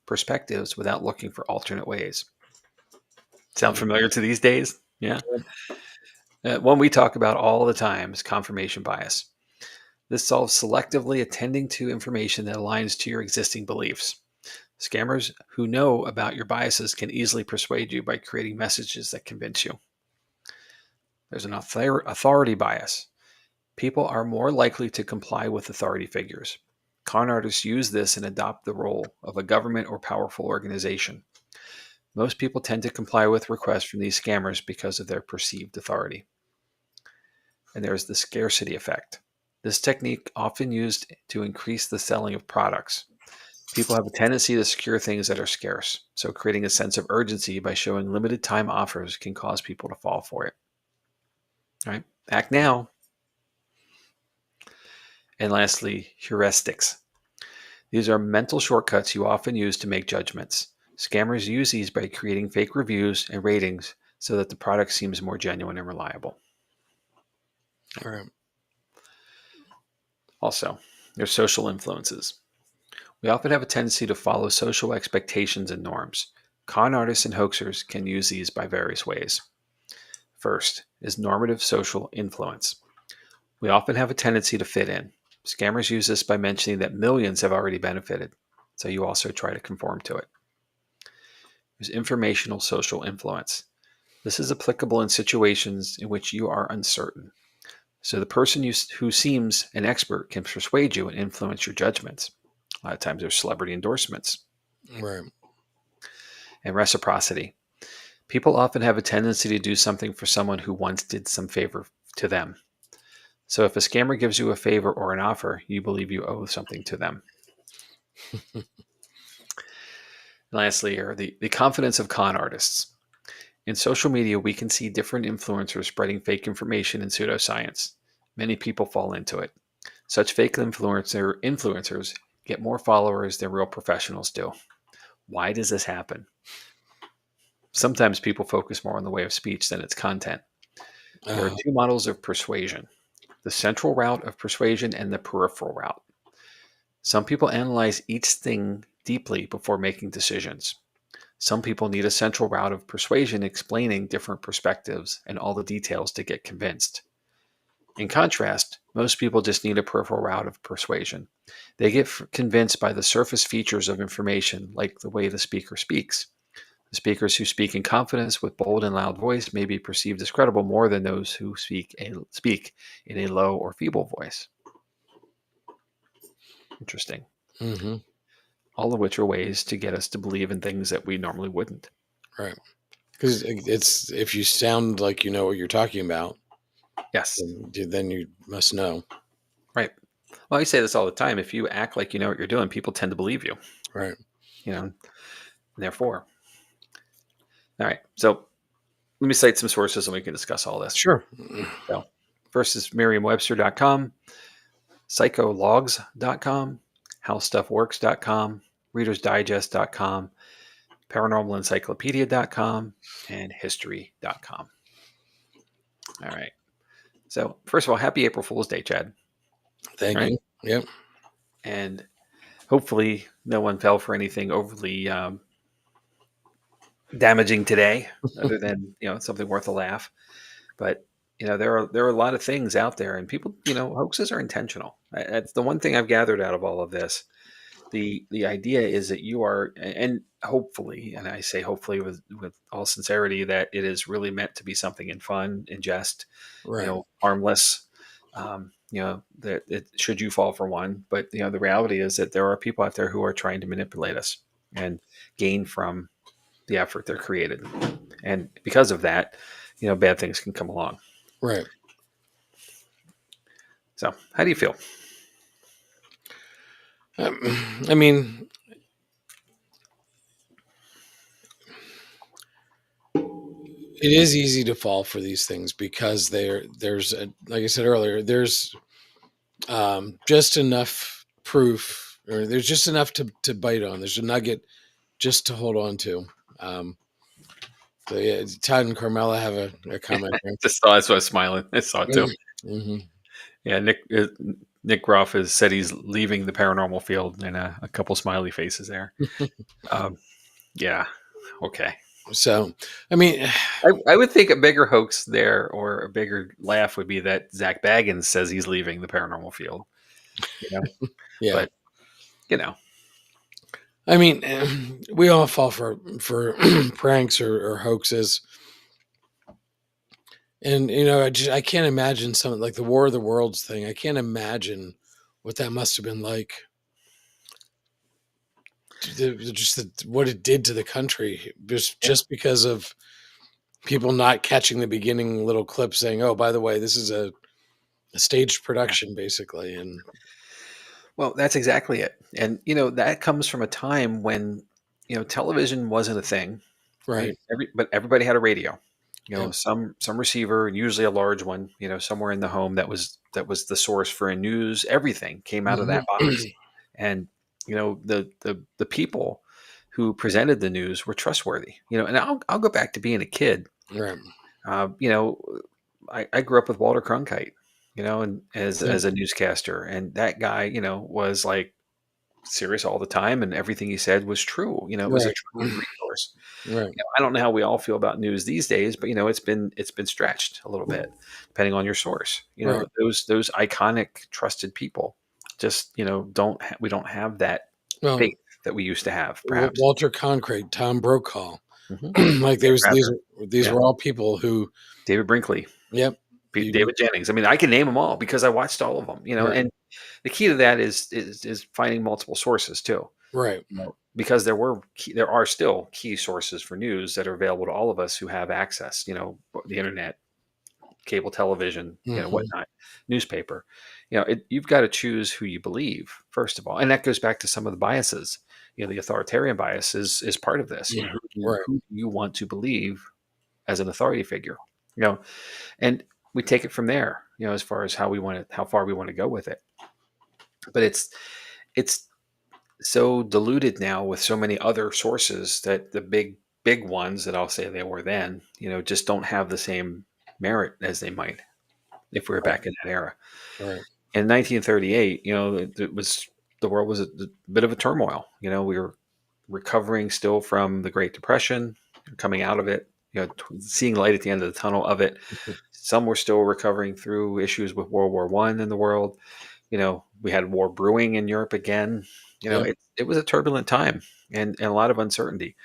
perspectives without looking for alternate ways. Sound Hmm. familiar to these days? Yeah. Yep. One we talk about all the time is confirmation bias. This solves selectively attending to information that aligns to your existing beliefs. Scammers who know about your biases can easily persuade you by creating messages that convince you. There's an authority bias. People are more likely to comply with authority figures. Con artists use this and adopt the role of a government or powerful organization. Most people tend to comply with requests from these scammers because of their perceived authority. And there's the scarcity effect. This technique often used to increase the selling of products. People have a tendency to secure things that are scarce, so creating a sense of urgency by showing limited time offers can cause people to fall for it. All right? Act now. And lastly, heuristics. These are mental shortcuts you often use to make judgments. Scammers use these by creating fake reviews and ratings so that the product seems more genuine and reliable. All right. Also, there's social influences. We often have a tendency to follow social expectations and norms. Con artists and hoaxers can use these by various ways. First is normative social influence. We often have a tendency to fit in. Scammers use this by mentioning that millions have already benefited, so you also try to conform to it. There's informational social influence. This is applicable in situations in which you are uncertain. So the person who seems an expert can persuade you and influence your judgments. A lot of times there's celebrity endorsements. Right. And reciprocity. People often have a tendency to do something for someone who once did some favor to them. So if a scammer gives you a favor or an offer, you believe you owe something to them. And lastly, are the confidence of con artists. In social media, we can see different influencers spreading fake information and pseudoscience. Many people fall into it. Such fake influencers get more followers than real professionals do. Why does this happen? Sometimes people focus more on the way of speech than its content. There are Uh, two models of persuasion: the central route of persuasion and the peripheral route. Some people analyze each thing deeply before making decisions. Some people need a central route of persuasion explaining different perspectives and all the details to get convinced. In contrast, most people just need a peripheral route of persuasion. They get convinced by the surface features of information, like the way the speaker speaks. The speakers who speak in confidence with bold and loud voice may be perceived as credible more than those who speak in a low or feeble voice. Interesting. hmm All of which are ways to get us to believe in things that we normally wouldn't. Right. Because it's if you sound like you know what you're talking about, Yes. then you must know. Right. Well, I say this all the time. If you act like you know what you're doing, people tend to believe you. Right. You know, therefore. All right. So let me cite some sources and we can discuss all this. Sure. So first is merriam-webster.com, psychologs.com, howstuffworks.com, readersdigest.com, paranormalencyclopedia.com, and history.com. All right. So first of all, happy April Fool's Day, Chad. Thank All right. you. Yep. And hopefully no one fell for anything overly damaging today, other than something worth a laugh. But there are a lot of things out there, and people, hoaxes are intentional. That's the one thing I've gathered out of all of this. The idea is that you are, and hopefully, and I say hopefully with all sincerity, that it is really meant to be something in fun, in jest, Right. harmless. That it, should you fall for one, but the reality is that there are people out there who are trying to manipulate us and gain from the effort they're created, and because of that, bad things can come along. Right. So, how do you feel? I mean, it is easy to fall for these things because like I said earlier, there's just enough proof, or there's just enough to bite on. There's a nugget just to hold on to. So yeah, Todd and Carmela have a comment here. Just saw that's why I was smiling. I saw it too. Mm-hmm. Yeah, Nick Groff has said he's leaving the paranormal field, and a couple smiley faces there. Um, yeah, okay. So, I mean, I would think a bigger hoax there, or a bigger laugh, would be that Zach Baggins says he's leaving the paranormal field. yeah. But you know, I mean, we all fall for pranks or hoaxes, and I can't imagine something like the War of the Worlds thing. I can't imagine what that must have been like. What it did to the country, just because of people not catching the beginning little clip saying, "Oh, by the way, this is a staged yeah. production," basically, and Well, that's exactly it. And that comes from a time when television wasn't a thing, right? right, But everybody had a radio. yeah, Some receiver, and usually a large one, somewhere in the home, that was the source for news. Everything came out of hmm that box. And the people who presented the news were trustworthy. And I'll go back to being a kid. right, Uh, you know, I grew up with Walter Cronkite, and yeah, as a newscaster, and that guy, was like serious all the time, and everything he said was true. It was a right, true resource. right, I don't know how we all feel about news these days, but it's been stretched a little bit depending on your source. right. Those iconic trusted people just we don't have that Well, faith that we used to have, perhaps. Walter Cronkite, Tom Brokaw, Hmm. like Dan these Rather, these yeah, were all people who, David Brinkley, yep, you, David Jennings. I mean, I can name them all because I watched all of them. right, And the key to that is finding multiple sources too. right, Because there are still key sources for news that are available to all of us who have access. The internet, cable television, hmm whatnot, newspaper. You've got to choose who you believe first of all, and that goes back to some of the biases. The authoritarian bias is part of this. right, Who do you want to believe as an authority figure? And we take it from there. As far as how far we want to go with it. But it's so diluted now with so many other sources that the big ones that I'll say they were then, just don't have the same merit as they might if we were back in that era. right, In 1938, the world was a bit of a turmoil. We were recovering still from the Great Depression, coming out of it, seeing light at the end of the tunnel of it. Some were still recovering through issues with World War One in the world. We had war brewing in Europe again. yep, It was a turbulent time, and a lot of uncertainty.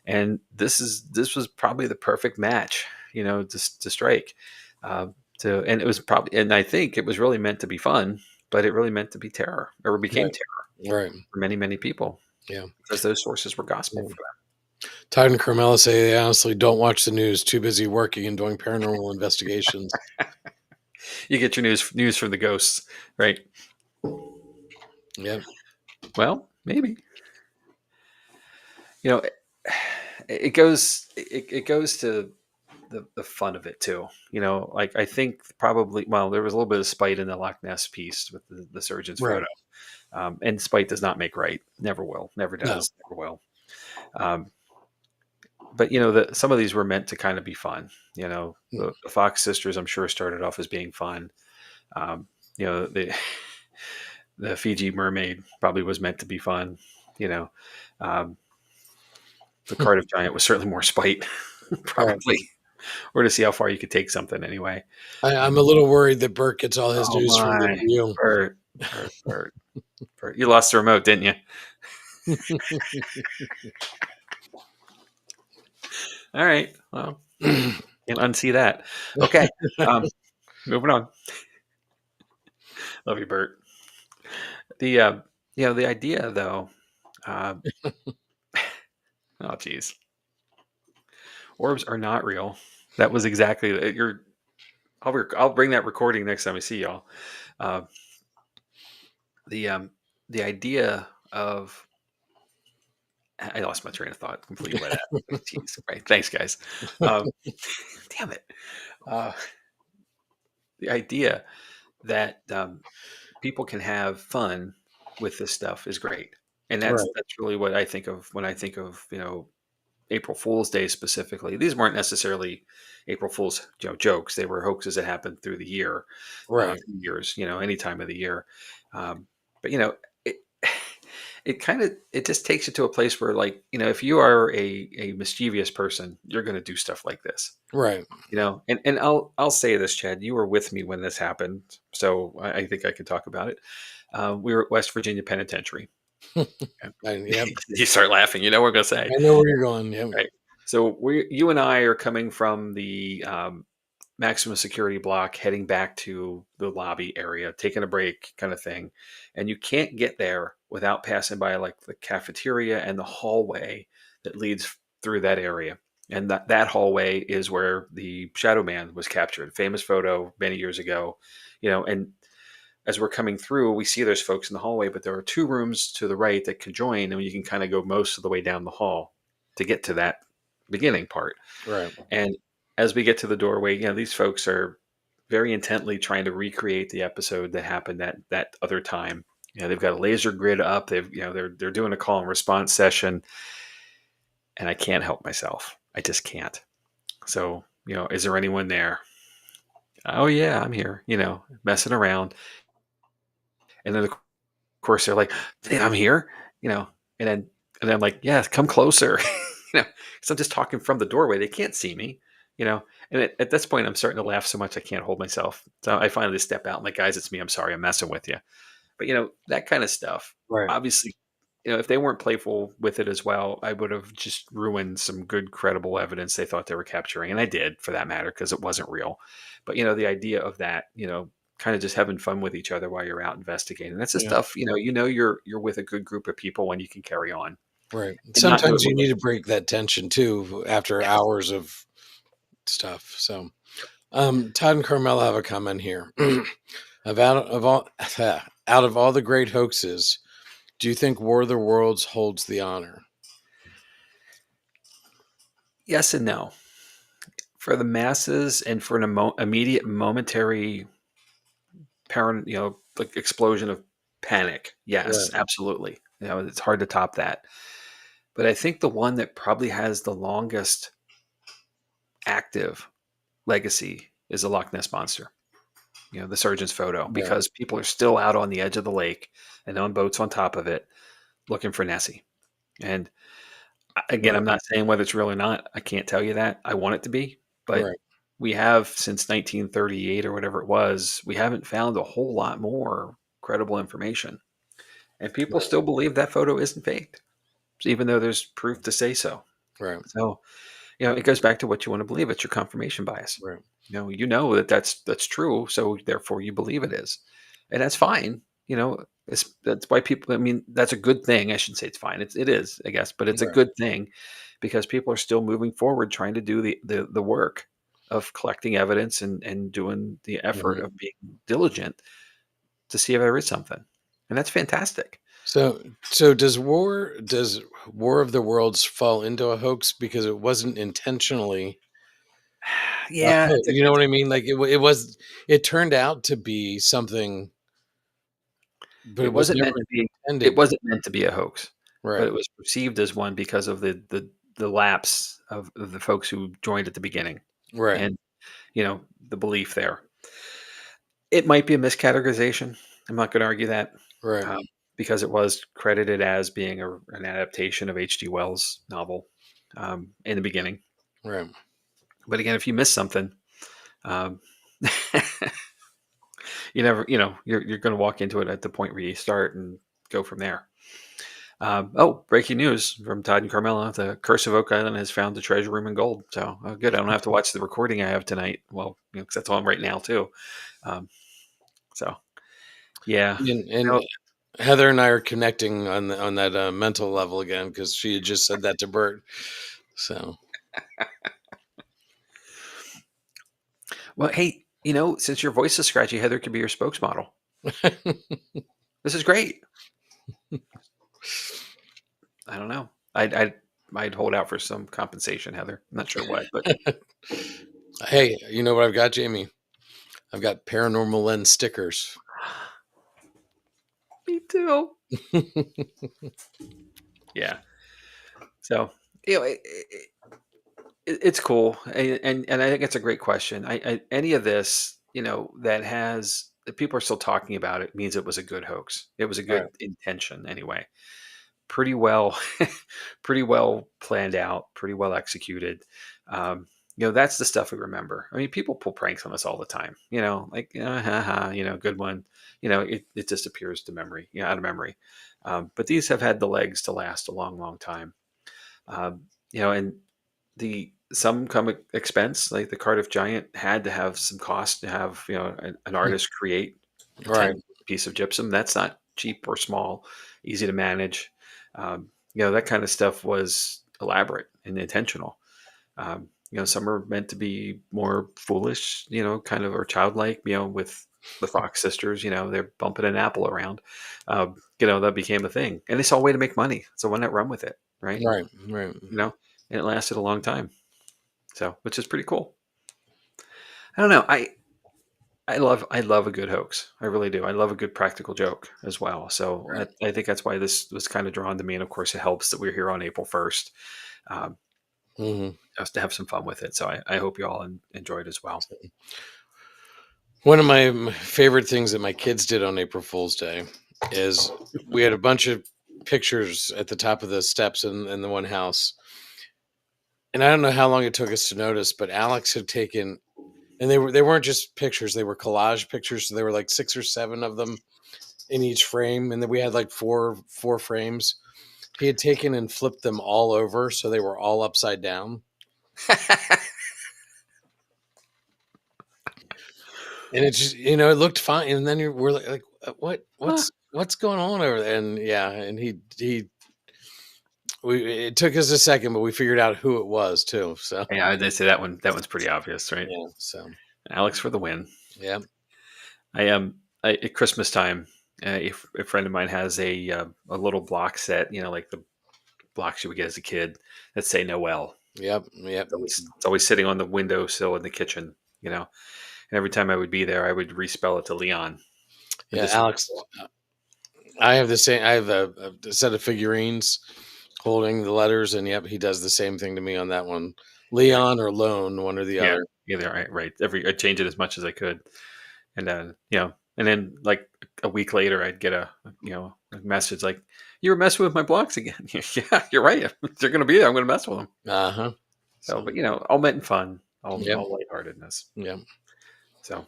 And this was probably the perfect match, to strike. Uh, and it was probably, and I think it was really meant to be fun, but it really meant to be terror, or became right, terror right, for many, many people, yeah. because those sources were gospel Yeah. for Todd and Carmela say they honestly don't watch the news, too busy working and doing paranormal investigations. You get your news from the ghosts, right? Yep. Well, maybe. You know, it goes to the fun of it too. Like I think probably well, there was a little bit of spite in the Loch Ness piece with the surgeon's Right. photo, and spite does not make right. Never will. Never No. does. Never will. Um, but some of these were meant to kind of be fun. The Fox sisters, I'm sure, started off as being fun. Um, the the Fiji mermaid probably was meant to be fun. You know, um, the Cardiff giant was certainly more spite, Right. probably, or to see how far you could take something anyway. I'm a little worried that Bert gets all his Oh news from the my, view. Bert, Bert, Bert, Bert. You lost the remote, didn't you? All right. Well, can't unsee that. Okay. Um, moving on. Love you, Bert. The the idea though. Uh, oh, geez. Orbs are not real. That was exactly your. I'll bring that recording next time I see y'all. Uh, the um, the idea of I lost my train of thought completely by that. Jeez. Right. Thanks, guys. Um, damn it. Uh, the idea that people can have fun with this stuff is great, and that's Right. that's really what I think of when I think of April Fool's Day specifically. These weren't necessarily April Fool's jokes; they were hoaxes that happened through the year, Right. years, any time of the year. Um, but it it just takes you to a place where, like, if you are a mischievous person, you're going to do stuff like this. Right. And I'll say this, Chad, you were with me when this happened, so I think I can talk about it. We were at West Virginia Penitentiary. Yep. You start laughing, you know what I'm going to say, I know where you're going. Yep. right? So you and I are coming from the maximum security block, heading back to the lobby area, taking a break, kind of thing, and you can't get there without passing by like the cafeteria and the hallway that leads through that area. And that hallway is where the Shadow Man was captured. Famous photo many years ago, and as we're coming through, we see there's folks in the hallway, but there are two rooms to the right that can join, and you can kind of go most of the way down the hall to get to that beginning part. Right. And as we get to the doorway, these folks are very intently trying to recreate the episode that happened that other time. They've got a laser grid up. They're doing a call and response session, and I can't help myself. I just can't. So, is there anyone there? Oh yeah, I'm here. Messing around, and then of course they're like, "Yeah, I'm here." And then I'm like, "Yeah, come closer." Because I'm just talking from the doorway. They can't see me. And at this point, I'm starting to laugh so much I can't hold myself. So I finally step out. I'm like, "Guys, it's me. I'm sorry. I'm messing with you." But that kind of stuff. Right. Obviously, if they weren't playful with it as well, I would have just ruined some good, credible evidence they thought they were capturing, and I did, for that matter, because it wasn't real. But the idea of that, kind of just having fun with each other while you're out investigating. That's the Yeah. stuff. You're with a good group of people when you can carry on Right. and not do it Sometimes you with. need to break that tension too after Yes. hours of stuff. So, Todd and Carmela have a comment here. of all out of all the great hoaxes, do you think War of the Worlds holds the honor? Yes and no. For the masses and for an immediate momentary parent, like explosion of panic. Yes, Right. absolutely. It's hard to top that. But I think the one that probably has the longest active legacy is the Loch Ness monster. The surgeon's photo, Right. because people are still out on the edge of the lake and on boats on top of it looking for Nessie. And again, Right. I'm not saying whether it's real or not. I can't tell you that. I want it to be, but Right. we have, since 1938 or whatever it was, we haven't found a whole lot more credible information. And people Right. still believe that photo isn't faked, even though there's proof to say so. Right. So, it goes back to what you want to believe. It's your confirmation bias. Right. That that's true, so therefore you believe it is, and that's fine. That's why people. I mean, that's a good thing. I should say it's fine. It is, I guess, but it's a Right. good thing because people are still moving forward, trying to do the work. of collecting evidence and doing the effort Mhm. of being diligent to see if there is something, and that's fantastic. So does War of the Worlds fall into a hoax because it wasn't intentionally a Yeah, hoax? You know what I mean? Like it turned out to be something, but it it was wasn't never meant to be it intended. wasn't meant to be a hoax, but Right. it was perceived as one because of the lapse of the folks who joined at the beginning, Right. and, the belief there. It might be a miscategorization. I'm not gonna argue that, Right. um, because it was credited as being an adaptation of H.G. Wells' novel, in the beginning. Right. But again, if you miss something, um, you're gonna walk into it at the point where you start and go from there. Oh, breaking news from Todd and Carmela: the Curse of Oak Island has found the treasure room in gold. So, oh, good. I don't have to watch the recording I have tonight. Well, 'cause that's on right now too. Um, so, yeah. And Heather and I are connecting on that mental level again because she had just said that to Bert. So Well, hey, since your voice is scratchy, Heather could be your spokesmodel. This is great. I don't know. I'd hold out for some compensation, Heather. I'm not sure what, but hey, you know what I've got, Jamie? I've got Paranormal Lens stickers. me too. Yeah. So, it's cool, and I think it's a great question. Any of this, that people are still talking about it means it was a good hoax. It was a Right. good intention anyway. Pretty well, pretty well planned out, pretty well executed. That's the stuff we remember. I mean, people pull pranks on us all the time. Like haha, good one. It disappears to memory, out of memory. But these have had the legs to last a long, long time. And the some come at expense, like the Cardiff Giant had to have some cost to have an artist create a Right. 10 piece of gypsum. That's not cheap or small, easy to manage. That kind of stuff was elaborate and intentional. Some are meant to be more foolish, kind of, or childlike, with the Fox sisters. They're bumping an apple around. That became a thing, and they saw a way to make money, so why not run with it, right? Right. Right. And it lasted a long time. So, which is pretty cool. I don't know. I love a good hoax. I really do. I love a good practical joke as well. So Right. I think that's why this was kind of drawn to me. And of course, it helps that we're here on April 1st, um, Hmm. just to have some fun with it. So I hope you all enjoyed as well. One of my favorite things that my kids did on April Fool's Day is we had a bunch of pictures at the top of the steps in the one house. And I don't know how long it took us to notice, but Alex had taken, and they weren't just pictures, they were collage pictures. So there were like 6 or 7 of them in each frame. And then we had like four frames. He had taken and flipped them all over. So they were all upside down. And it just, it looked fine. And then we're like, what, Huh. what's going on over there? And yeah, and it took us a second, but we figured out who it was too. So Yeah, they say that one. That one's pretty obvious, right? yeah, so Alex for the win. yeah, At Christmas time, a friend of mine has a little block set, like the blocks you would get as a kid that say Noel. yep, It's always sitting on the windowsill in the kitchen, you know. And every time I would be there, I would respell it to Leon. And yeah. just Alex, I have the same. I have a set of figurines holding the letters, and yep, he does the same thing to me on that one. yeah, Leon or Lone, one or the yeah, other. yeah, right. I change it as much as I could, and then like a week later, I'd get a message like, "You were messing with my blocks again." Yeah, you're right. They're gonna be there. I'm gonna mess with them. Uh huh. So, So but all meant in fun, yep, all lightheartedness. yep. So,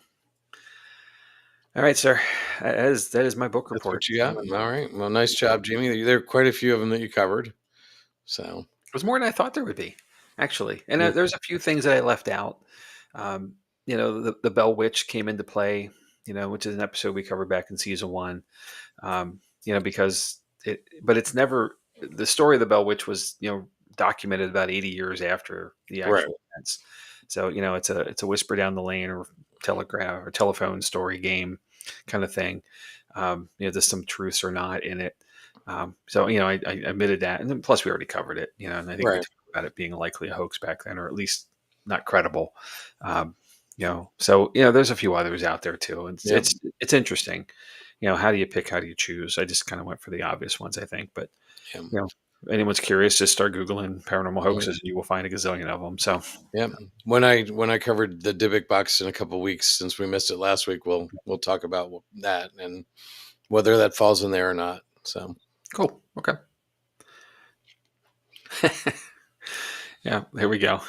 all right, sir, that is my book That's report. what you got. All right. Well, nice job, Jamie. There are quite a few of them that you covered. So Was more than I thought there would be, actually. And mm, there's a few things that I left out. Um, the Bell Witch came into play, which is an episode we covered back in season one. Because but it's never the story of the Bell Witch was, documented about 80 years after the right. actual events. So it's a whisper down the lane or telegraph or telephone story game kind of thing. There's some truths or not in it. So I admitted that, and then plus we already covered it. And I think we Right. talked about it being likely a hoax back then, or at least not credible. Um, so there's a few others out there too. It's Yep. it's it's interesting. How do you pick? How do you choose? I just kind of went for the obvious ones, I think. But Yep. you know, if anyone's curious, just start Googling paranormal Yep. hoaxes, and you will find a gazillion of them. So Yep. When I covered the Dybbuk box in a couple weeks, since we missed it last week, we'll talk about that and whether that falls in there or not. So cool. Okay. Yeah, here we go.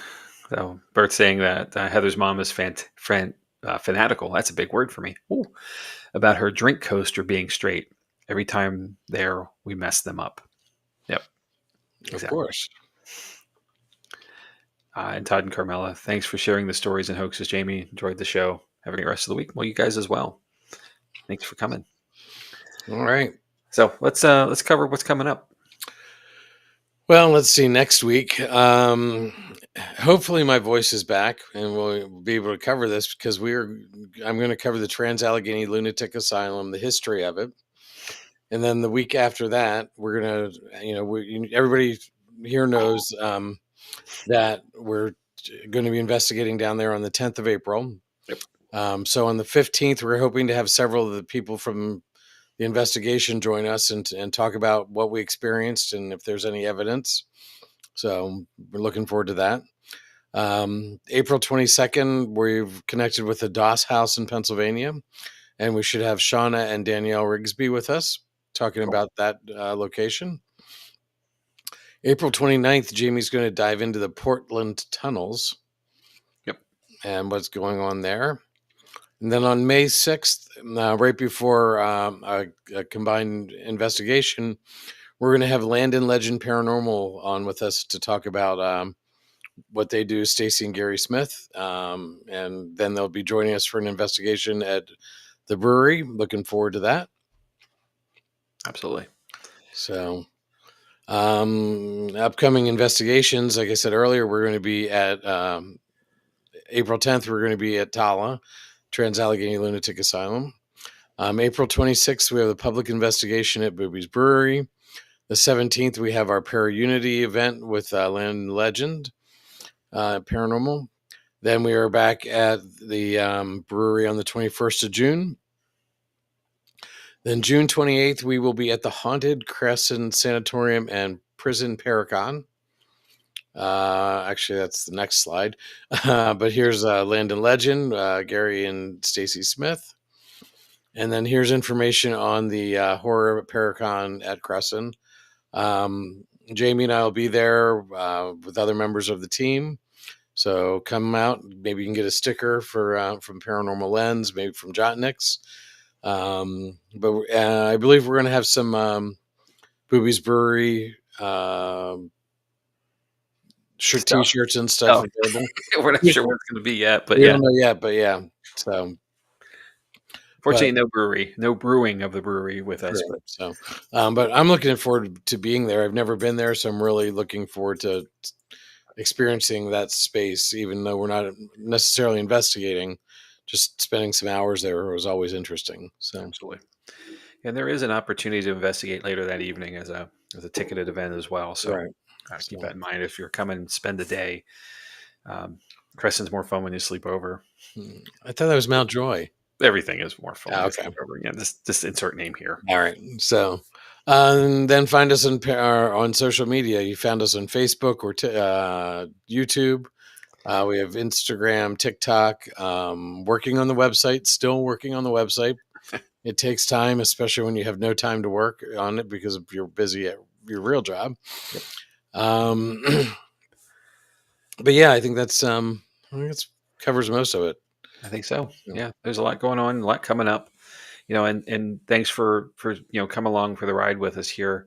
So Bert's saying that Heather's mom is fanatical. That's a big word for me. Ooh, about her drink coaster being straight. Every time there, we mess them up. Yep, of exactly. course. And Todd and Carmela, thanks for sharing the stories and hoaxes. Jamie, enjoyed the show. Have a great rest of the week. Well, you guys as well. Thanks for coming. All right. So let's cover what's coming up. Well, let's see next week. Hopefully my voice is back and we'll be able to cover this because I'm going to cover the Trans Allegheny Lunatic Asylum, the history of it. And then the week after that, we're going to, everybody here knows that we're going to be investigating down there on the 10th of April. Yep. So on the 15th, we're hoping to have several of the people from the investigation join us and talk about what we experienced and if there's any evidence. So we're looking forward to that. April 22nd, we've connected with the Doss House in Pennsylvania, and we should have Shauna and Danielle Rigsby with us talking about that location. April 29th, Jamie's going to dive into the Portland tunnels. Yep. And what's going on there. And then on May 6th, right before a combined investigation, we're going to have Land and Legend Paranormal on with us to talk about what they do, Stacy and Gary Smith. And then they'll be joining us for an investigation at the brewery. Looking forward to that. Absolutely. So, upcoming investigations, like I said earlier, we're going to be at April 10th, we're going to be at Tala, Trans Allegheny Lunatic Asylum. April 26th, we have the public investigation at Booby's Brewery. The 17th, we have our Para-Unity event with Land and Legend Paranormal. Then we are back at the brewery on the 21st of June. Then June 28th, we will be at the Haunted Crescent Sanatorium and Prison Paracon. Actually, that's the next slide. But here's Land and Legend, Gary and Stacy Smith. And then here's information on the horror Paracon at Crescent. Jamie and I will be there with other members of the team. So come out. Maybe you can get a sticker from Paranormal Lens, maybe from Jott-Nyx. But I believe we're going to have some Booby's Brewery T-shirts and stuff available. We're not sure what it's going to be yet, but we yeah. don't know yet, but yeah. So, fortunately, no brewing of the brewery with us. But but I'm looking forward to being there. I've never been there, so I'm really looking forward to experiencing that space, even though we're not necessarily investigating. Just spending some hours there was always interesting. So absolutely. And there is an opportunity to investigate later that evening as a ticketed event as well. So keep that in mind if you're coming and spend the day. Crescent's more fun when you sleep over. I thought that was Mount Joy. Everything is more fun. Okay. Yeah, just insert name here. All right. So then find us on social media. You found us on Facebook or YouTube. We have Instagram, TikTok, working on the website, still working on the website. It takes time, especially when you have no time to work on it because you're busy at your real job. Yep. But yeah, I think that's covers most of it. I think so. Yeah, there's a lot going on, a lot coming up. And thanks for come along for the ride with us here.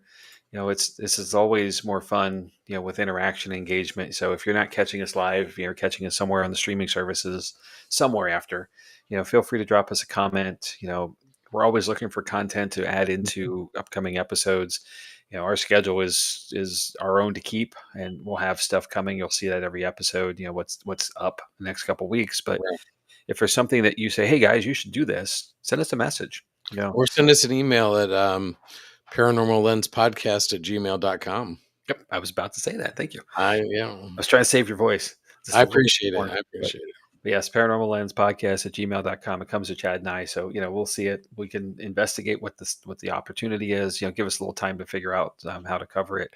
This is always more fun, with interaction and engagement. So if you're not catching us live, you're catching us somewhere on the streaming services somewhere after, feel free to drop us a comment, we're always looking for content to add Mhm. into upcoming episodes. Our schedule is our own to keep, and we'll have stuff coming. You'll see that every episode. What's up the next couple weeks. But Right. if there's something that you say, hey guys, you should do this, send us a message. Or send us an email at paranormal lens podcast at gmail.com. Yep, I was about to say that. Thank you. Yeah, I was trying to save your voice just I a little bit appreciate it. more. I But appreciate it. yes, Paranormal Lens podcast at gmail.com. It comes to Chad and I. So, we'll see it. We can investigate what the opportunity is, give us a little time to figure out how to cover it.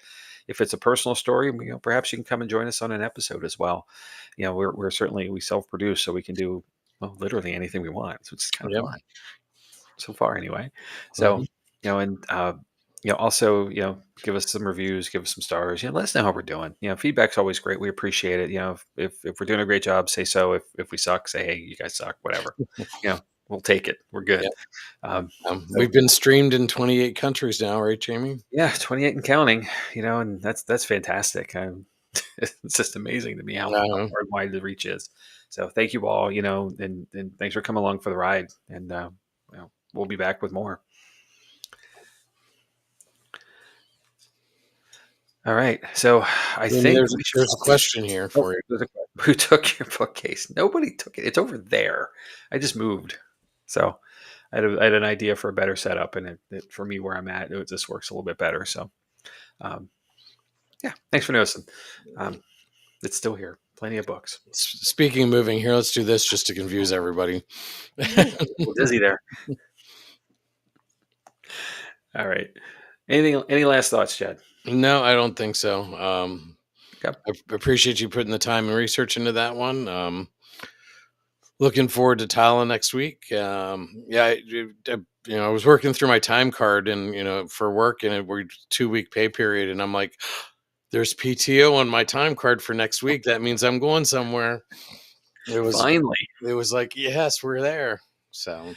If it's a personal story, perhaps you can come and join us on an episode as well. We're certainly, we self-produce, so we can do, well, literally anything we want. So it's kind of Yep. fun so far anyway. So, Mhm. and also, give us some reviews, give us some stars. Let us know how we're doing. Feedback's always great. We appreciate it. If we're doing a great job, say so. If we suck, say, hey, you guys suck, whatever. We'll take it. We're good. Yep. So We've been streamed in 28 countries now, right, Jamie? yeah, 28 and counting, and that's fantastic. It's just amazing to me how Uh, far and wide the reach is. So thank you all, and thanks for coming along for the ride. And we'll be back with more. All right. So I Jamie, think there's we should there's a question here oh, for you. who took your bookcase? Nobody took it. It's over there. I just moved. So I had an idea for a better setup, and for me where I'm at, this works a little bit better. So um, yeah, thanks for noticing. Um, it's still here. Plenty of books. Speaking of moving here, let's do this just to confuse everybody. Yeah, a little dizzy there. All right. Any last thoughts, Chad? No, I don't think so. Okay. I appreciate you putting the time and research into that one. Looking forward to Tala next week. Yeah, I was working through my time card and for work, and we're 2 week pay period, and I'm like, there's PTO on my time card for next week. That means I'm going somewhere. It was Finally. it was like, yes, we're there. So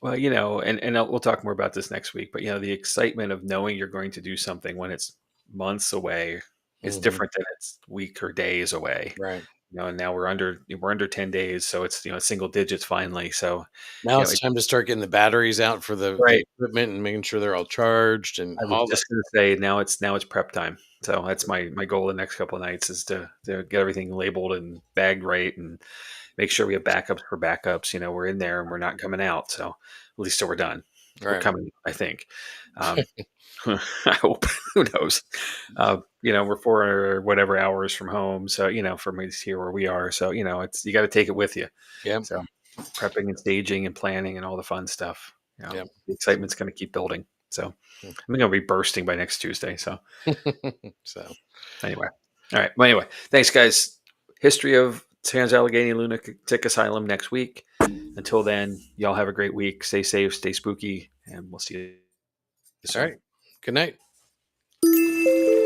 Well, and we'll talk more about this next week, but the excitement of knowing you're going to do something when it's months away is mhm, different than it's week or days away. right. And now we're under 10 days, so it's single digits finally. So Now it's it, time to start getting the batteries out for the right. equipment and making sure they're all charged and I was all that. just gonna say now it's prep time. So that's my goal the next couple of nights is to get everything labeled and bagged right and make sure we have backups for backups. We're in there and we're not coming out. So at least till we're done. We're Right. coming, I think. Um, I hope. Who knows? We're 4 or whatever hours from home. So, from here where we are. So, it's you got to take it with you. Yep. So prepping and staging and planning and all the fun stuff. Yep. The excitement's going to keep building. So I'm going to be bursting by next Tuesday. So So anyway, all right. Well, anyway, thanks guys. History of Trans Allegheny Lunatic Asylum next week. Until then, y'all have a great week. Stay safe, stay spooky, and we'll see you all soon. right. Good night.